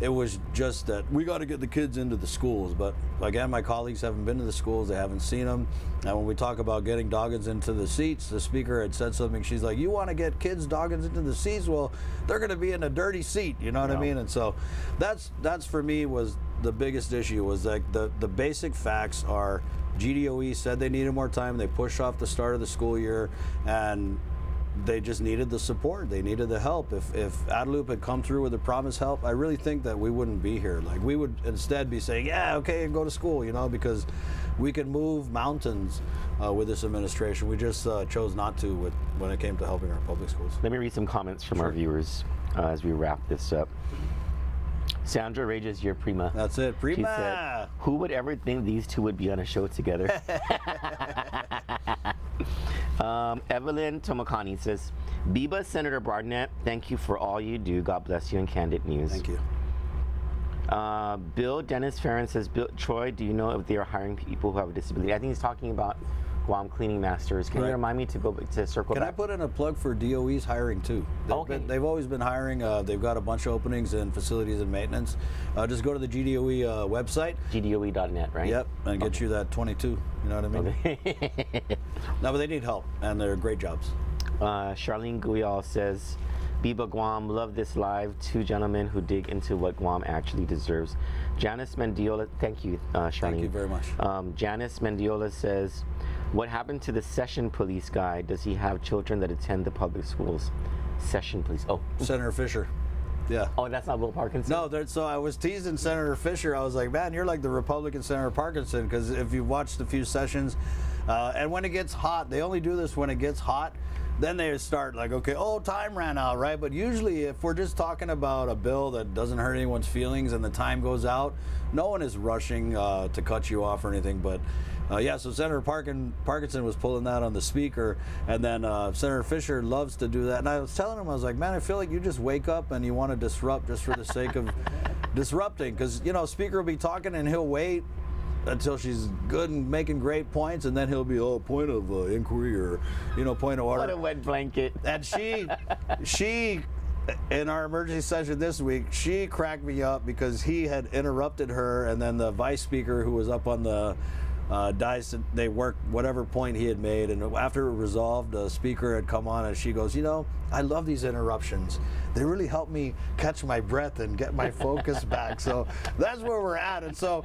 it was just that we got to get the kids into the schools. But again, my colleagues haven't been to the schools, they haven't seen them. And when we talk about getting doggons into the seats, the speaker had said something. She's like, you want to get kids doggons into the seats? Well, they're going to be in a dirty seat, you know what I mean? And so that's for me was the biggest issue, was like the basic facts are GDOE said they needed more time. They pushed off the start of the school year, and they just needed the support. They needed the help. If Adelup had come through with the promised help, I really think that we wouldn't be here. Like, we would instead be saying, yeah, okay, go to school, you know, because we can move mountains with this administration. We just chose not to when it came to helping our public schools. Let me read some comments from our viewers as we wrap this up. Sandra Rages, you're prima. That's it, prima. She said, who would ever think these two would be on a show together? Evelyn Tomokani says, Biba, Senator Barnett, thank you for all you do. God bless you, and Kandit News. Thank you. Bill Dennis Farron says, Troy, do you know if they are hiring people who have a disability? I think he's talking about Guam cleaning masters. Can you remind me to go to circle back? Can I put in a plug for DOE's hiring too? They've always been hiring. They've got a bunch of openings in facilities and maintenance. Just go to the GDOE website. GDOE.net, right? Yep, and get you that 22. You know what I mean? Okay. No, but they need help, and they're great jobs. Charlene Guyal says, Biba Guam, love this live. Two gentlemen who dig into what Guam actually deserves. Janice Mendiola, thank you, Charlene. Thank you very much. Janice Mendiola says, what happened to the session police guy? Does he have children that attend the public schools? Session police. Oh, Senator Fisher. Yeah. Oh, that's not Will Parkinson? No, so I was teasing Senator Fisher. I was like, man, you're like the Republican Senator Parkinson, because if you've watched a few sessions, and when it gets hot, they only do this when it gets hot, then they start like, okay, oh, time ran out, right? But usually if we're just talking about a bill that doesn't hurt anyone's feelings and the time goes out, no one is rushing to cut you off or anything. But yeah, so Senator Parkinson was pulling that on the speaker, and then Senator Fisher loves to do that. And I was telling him, I was like, man, I feel like you just wake up and you want to disrupt just for the sake of disrupting, because, you know, speaker will be talking and he'll wait until she's good and making great points, and then he'll be, oh, point of inquiry, or, you know, point of order. What a wet blanket. And she, in our emergency session this week, she cracked me up because he had interrupted her, and then the vice speaker who was up on the dais, they worked whatever point he had made, and after it resolved, the speaker had come on and she goes, you know, I love these interruptions. They really help me catch my breath and get my focus back. So that's where we're at. And so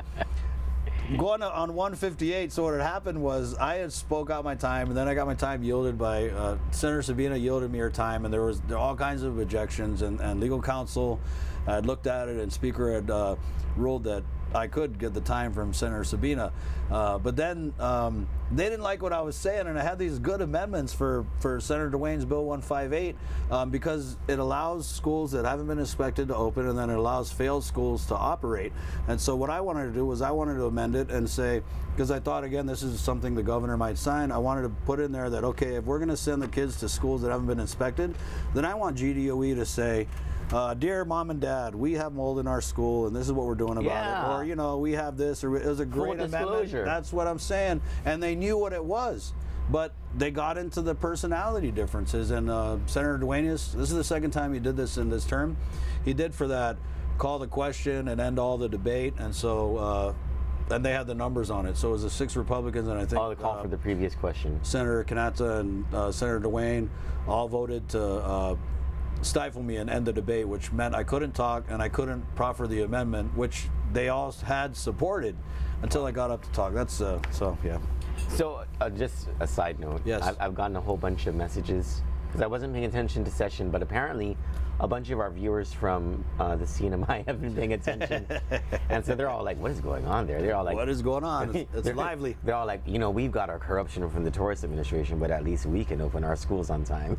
going on 158, so what had happened was I had spoke out my time, and then I got my time yielded by Senator Sabina yielded me her time, and there were all kinds of objections, and legal counsel had looked at it, and speaker had ruled that I could get the time from Senator Sabina. But then they didn't like what I was saying, and I had these good amendments for Senator Dwayne's Bill 158 because it allows schools that haven't been inspected to open, and then it allows failed schools to operate. And so what I wanted to do was I wanted to amend it and say, because I thought, again, this is something the governor might sign, I wanted to put in there that, okay, if we're going to send the kids to schools that haven't been inspected, then I want GDOE to say, dear mom and dad, we have mold in our school, and this is what we're doing about it. Or, you know, we have this, or it was a great amendment. That's what I'm saying. And they knew what it was. But they got into the personality differences. And Senator Dwayne, this is the second time he did this in this term. He did for that call the question and end all the debate. And so, and they had the numbers on it. So it was the 6 Republicans, and I think the call for the previous question. Senator Kandit and Senator Dwayne all voted to stifle me and end the debate, which meant I couldn't talk and I couldn't proffer the amendment, which they all had supported until I got up to talk. That's so yeah. So just a side note, yes. I've gotten a whole bunch of messages because I wasn't paying attention to session, but apparently a bunch of our viewers from the CNMI have been paying attention, and so they're all like, "What is going on there?" They're all like, "What is going on?" It's lively. They're all like, "You know, we've got our corruption from the Torres administration, but at least we can open our schools on time."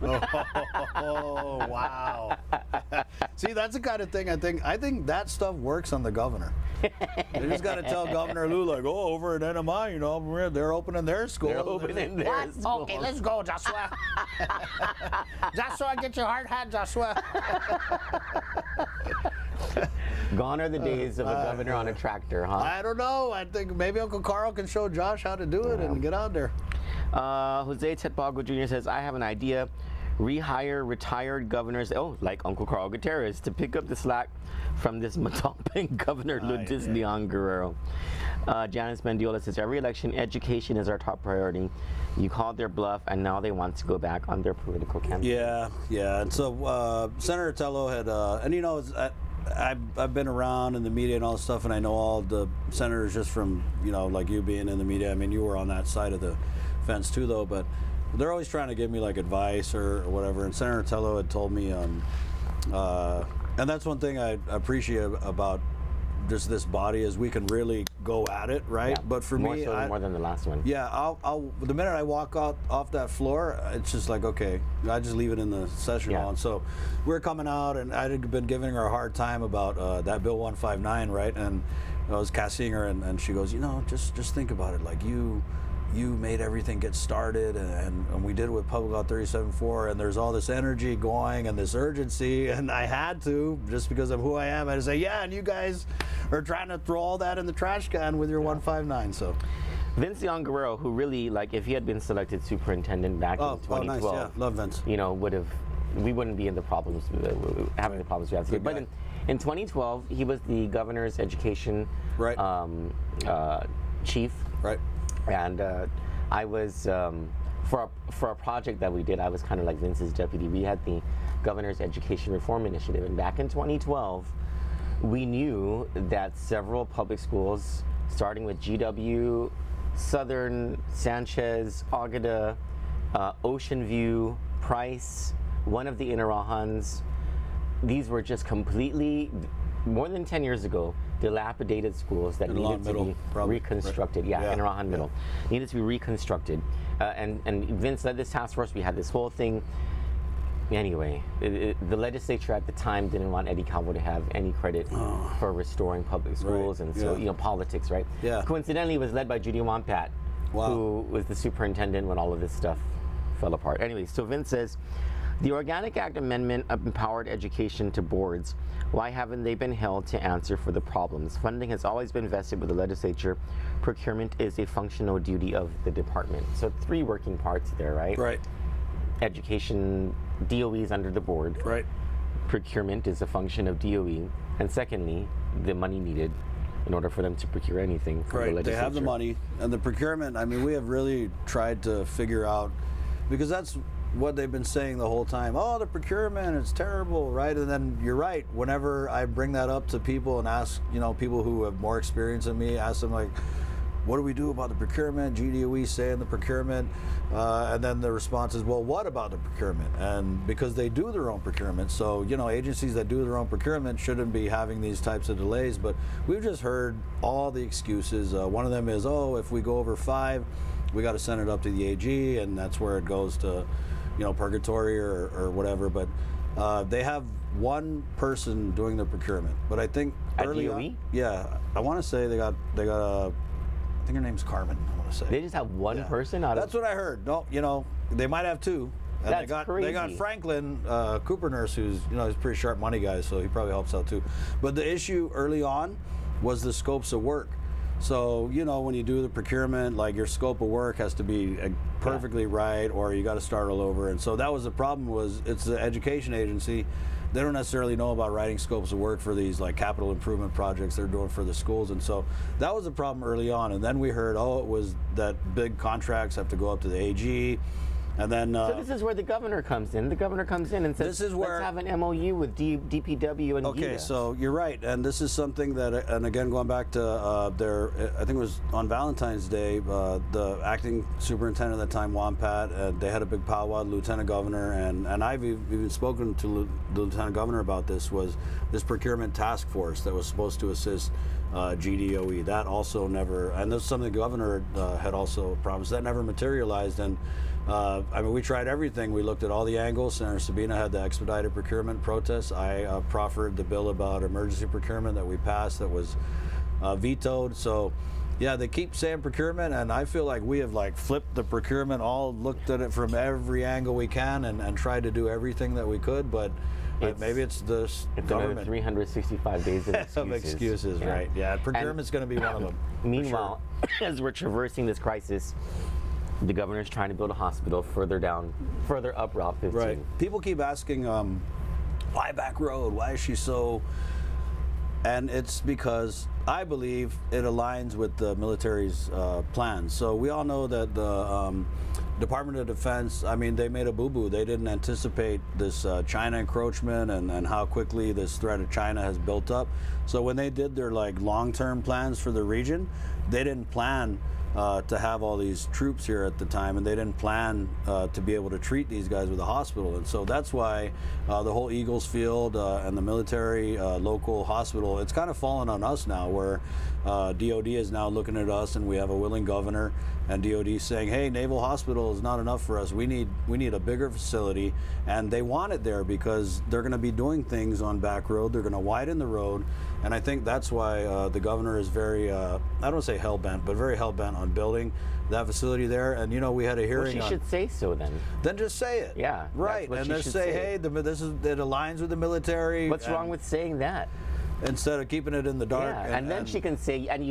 Oh, wow! See, that's the kind of thing I think that stuff works on the governor. They just got to tell Governor Lou, like, "Oh, over at NMI, you know, they're opening their school. They're opening their school. Okay, let's go, Joshua. Joshua, get your hard hat, Joshua." Gone are the days of a governor on a tractor, huh? I don't know. I think maybe Uncle Carl can show Josh how to do it and get out there. Jose Tetbago Jr. says, I have an idea. Rehire retired governors, like Uncle Carl Gutierrez, to pick up the slack from this Matalpan Governor Lourdes Leon Guerrero. Janice Mendiola says, every election, education is our top priority. You called their bluff, and now they want to go back on their political campaign. Yeah. And so Senator Tello had, and you know, I've been around in the media and all this stuff, and I know all the senators just from, you know, like you being in the media. I mean, you were on that side of the fence too, though, but they're always trying to give me like advice or whatever. And Senator Tello had told me, and that's one thing I appreciate about just this body is we can really go at it, right? Yeah, but for me, more than the last one. Yeah, I'll the minute I walk out off that floor, it's just like, okay, I just leave it in the session hall. And so we're coming out, and I had been giving her a hard time about that Bill 159, right? And I was casting her, and she goes, you know, just think about it, like you made everything get started, and we did it with Public Law 37.4, and there's all this energy going and this urgency, and I had to, just because of who I am, I had to say, yeah, and you guys are trying to throw all that in the trash can with your 159, so. Vince Leon Guerrero, who really, like, if he had been selected superintendent back in 2012, nice, yeah. Love Vince. You know, we wouldn't be in the problems, having the problems we have today. But in 2012, he was the governor's education chief. Right. And I was, for a project that we did, I was kind of like Vince's deputy. We had the Governor's Education Reform Initiative. And back in 2012, we knew that several public schools, starting with GW, Southern, Sanchez, Agueda, Ocean View, Price, one of the Inarahans, these were just completely, more than 10 years ago, dilapidated schools that needed to be reconstructed. Right. Inarahan Middle. Needed to be reconstructed. And Vince led this task force. We had this whole thing. Anyway, the legislature at the time didn't want Eddie Calvo to have any credit for restoring public schools. And so, you know, politics, right? Yeah. Coincidentally, it was led by Judy Wampat, who was the superintendent when all of this stuff fell apart. Anyway, so Vince says, the Organic Act Amendment empowered education to boards. Why haven't they been held to answer for the problems? Funding has always been vested with the legislature. Procurement is a functional duty of the department. So 3 working parts there, right? Right. Education, DOE is under the board. Right. Procurement is a function of DOE. And secondly, the money needed in order for them to procure anything from the legislature. They have the money. And the procurement, I mean, we have really tried to figure out, because that's what they've been saying the whole time. Oh, the procurement, it's terrible, right? And then you're right. Whenever I bring that up to people and ask, you know, people who have more experience than me, ask them like, what do we do about the procurement? GDOE saying the procurement, and then the response is, well, what about the procurement? And because they do their own procurement, so, you know, agencies that do their own procurement shouldn't be having these types of delays. But we've just heard all the excuses. One of them is, oh, if we go over 5, we got to send it up to the AG, and that's where it goes to, purgatory or whatever. But they have one person doing the procurement. But I think At early DOE? on, yeah, I want to say they got I think her name's Carmen. I want to say They just have one Yeah. person out That's of. what I heard. No, they might have two. And That's they got crazy. Franklin Cooper Nurse, who's he's a pretty sharp money guy, so he probably helps out too. But the issue early on was the scopes of work. So when you do the procurement, like your scope of work has to be perfectly right, or you got to start all over. And so that was the problem. Was it's the education agency. They don't necessarily know about writing scopes of work for these like capital improvement projects they're doing for the schools, and so that was a problem early on. And then we heard, it was that big contracts have to go up to the AG, and then So this is where the governor comes in. The governor comes in and says, This is where- let's have an MOU with DPW and Okay, GIDA. so you're right, and this is something that, and again, going back to I think it was on Valentine's Day, the acting superintendent at the time, Wampat, they had a big powwow, the lieutenant governor, and I've even spoken to the lieutenant governor about this, was this procurement task force that was supposed to assist GDOE. That also never, and this is something the governor had also promised, that never materialized. And we tried everything. We looked at all the angles. Senator Sabina had the expedited procurement protest. I proffered the bill about emergency procurement that we passed that was vetoed. So yeah, they keep saying procurement, and I feel like we have flipped the procurement, all looked at it from every angle we can and tried to do everything that we could, but maybe it's the government. Another 365 days of excuses. Of excuses, Yeah. right. Yeah, procurement's going to be one of them. for Meanwhile, as we're traversing this crisis, the governor's trying to build a hospital further up Route 15. Right. People keep asking, why back road? Why is she so? And it's because I believe it aligns with the military's plans. So we all know that the Department of Defense, they made a boo-boo. They didn't anticipate this China encroachment and how quickly this threat of China has built up. So when they did their long-term plans for the region, they didn't plan to have all these troops here at the time, and they didn't plan to be able to treat these guys with a hospital. And so that's why the whole Eagles Field and the military local hospital, it's kind of fallen on us now, where DOD is now looking at us, and we have a willing governor, and DOD saying, hey, Naval Hospital is not enough for us. We need a bigger facility, and they want it there because they're going to be doing things on back road. They're going to widen the road, and I think that's why the governor is very, I don't want to say hell-bent, but very hell-bent on building that facility there. And we had a hearing. Well, she should say so then. Then just say it. Yeah, right. that's what And she just should say, say. hey, it aligns with the military. What's and wrong with saying that? instead of keeping it in the dark? Yeah, and then she can say, and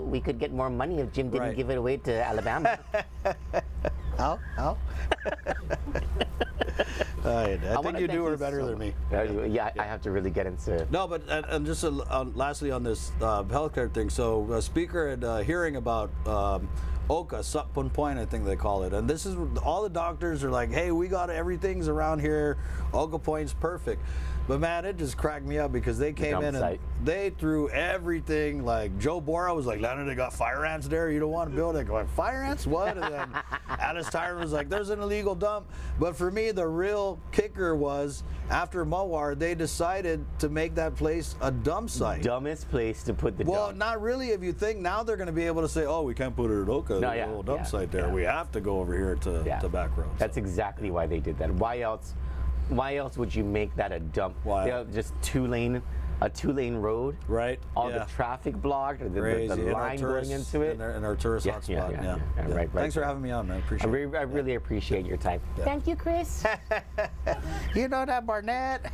we could get more money if Jim didn't Right. give it away to Alabama. How? I think wanna you thank do her you better so than me. Yeah, I have to really get into. No, but and just lastly on this healthcare thing. So Speaker had hearing about OCA, Sutpun Point, I think they call it. And this is, all the doctors are like, hey, we got everything's around here. OCA Point's perfect. But man, it just cracked me up because they came dump in and site. they threw everything. Like Joe Borah was like, Leonard, they got fire ants there. You don't want to build it. Going, fire ants? What? And then Alice Tyron was like, there's an illegal dump. But for me, the real kicker was after Mowar, they decided to make that place a dump site. Dumbest place to put the Well, dump. not really. If you think now they're going to be able to say, "Oh, we can't put it at Oka, No, there's yeah, a little dump yeah, site there. yeah. We have to go over here to back roads." That's exactly why they did that. Why else would you make that a dump? Why? They have just a two-lane road. right. All yeah. the traffic blocked, the Crazy. In our line going tourist- into it. in our tourist Yeah, hotspot. yeah, right. Thanks for having me on, man. Appreciate it. I really appreciate your time. Thank you, Chris. You know that, Barnett?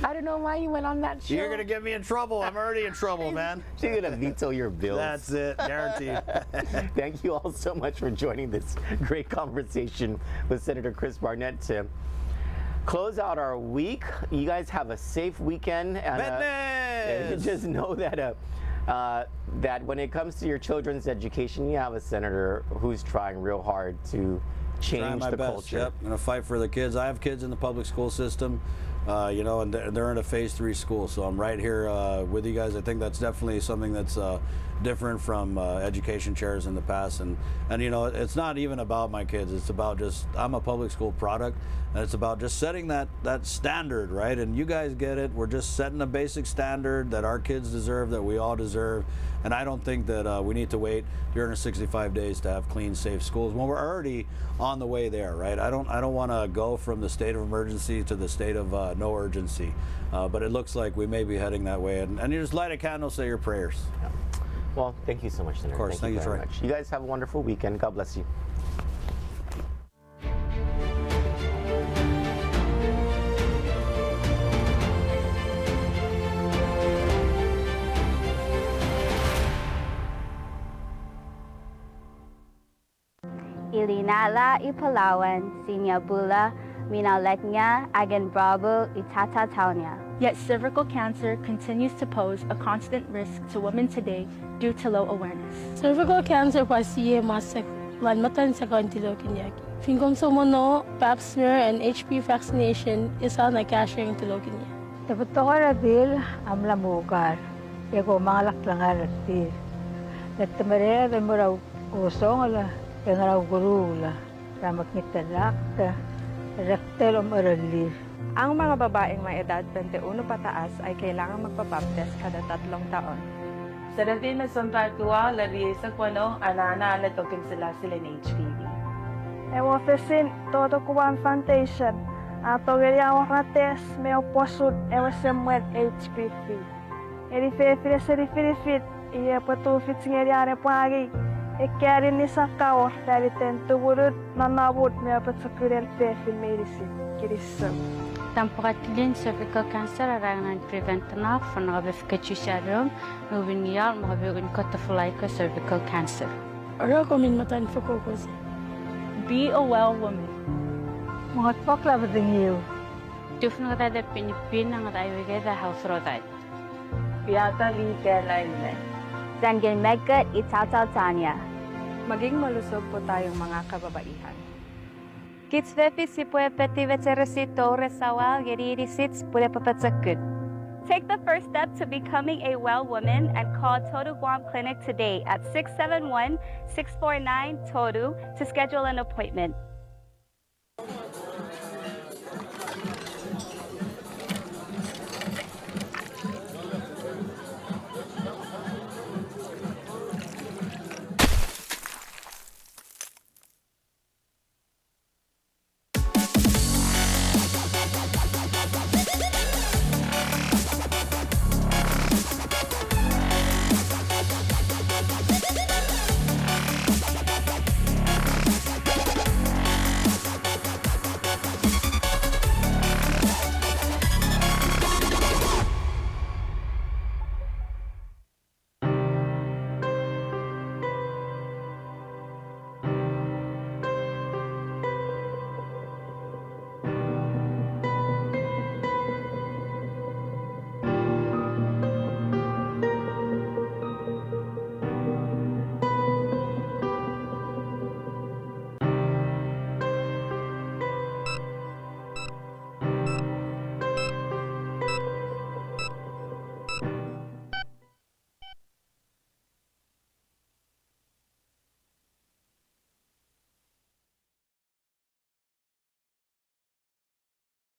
I don't know why you went on that show. You're going to get me in trouble. I'm already in trouble, man. She's gonna veto your bills. That's it, guaranteed. Thank you all so much for joining this great conversation with Senator Chris Barnett to close out our week. You guys have a safe weekend. And Business! just know that that when it comes to your children's education, you have a senator who's trying real hard to Trying change my the best. culture. Yep, I'm going to fight for the kids. I have kids in the public school system, and they're in a phase 3 school, so I'm right here with you guys. I think that's definitely something that's different from education chairs in the past. And you know, it's not even about my kids. It's about just, I'm a public school product, and it's about just setting that standard, right? And you guys get it. We're just setting a basic standard that our kids deserve, that we all deserve. And I don't think that we need to wait 365 days to have clean, safe schools when we're already on the way there, right? I don't want to go from the state of emergency to the state of no urgency, but it looks like we may be heading that way. And you just light a candle, say your prayers. Yeah. Well, thank you so much, Senator. Of course, thank you, very Troy. much. You guys have a wonderful weekend. God bless you. Ilinala Ipalawan, Sinyabula, Minaletnya, Agan Bravo, Itatataunya. Yet cervical cancer continues to pose a constant risk to women today due to low awareness. Cervical cancer pasiye masek lan matan sa kontilogin yaki. Fingom somono, pap smear and HPV vaccination isa na kashing tilogin niya. Dapat ko rabil amla mugar. Yago mga laklangan rabil. Nagtamarera rin mo raw usong ala. Kaya raw guru la. Ramak nitalak ta. Raktel umaralir. Ang mga babaeng may edad 21 pataas ay kailangang magpabaptist kada 3 taon. Sa dating na santartua, lari sa kwano, anana na token sila ng HPV. Ewo fesin, todo kuwan foundation. Ato geriawak na test, may oposud, ewo semuel HPV. Eri fefire sa rifirifit, iya patufit singeriare pagi. Ekari ni sakaw, dari tentu burut, nanabut, may apatsakurel fefil medicine. Kirisam. Tampatilin cervical cancer arangan prevent na from revifikachusarum, nuviniyal mahabiun kotafalaika cervical cancer. Ara komin matan fokokos. Be a well woman. Mga pakla ba dingiw? Tufn rada pinipin ang raiwige da health rodat. Piyata li kailangan. Zangin megat Itatataunya. Maging malusog po tayong mga kababaihan. Kitsvefi si pue peti veteresito resawal yeririsits pure papatsakut. Take the first step to becoming a well woman and call Todu Guam Clinic today at 671-649-TODU to schedule an appointment.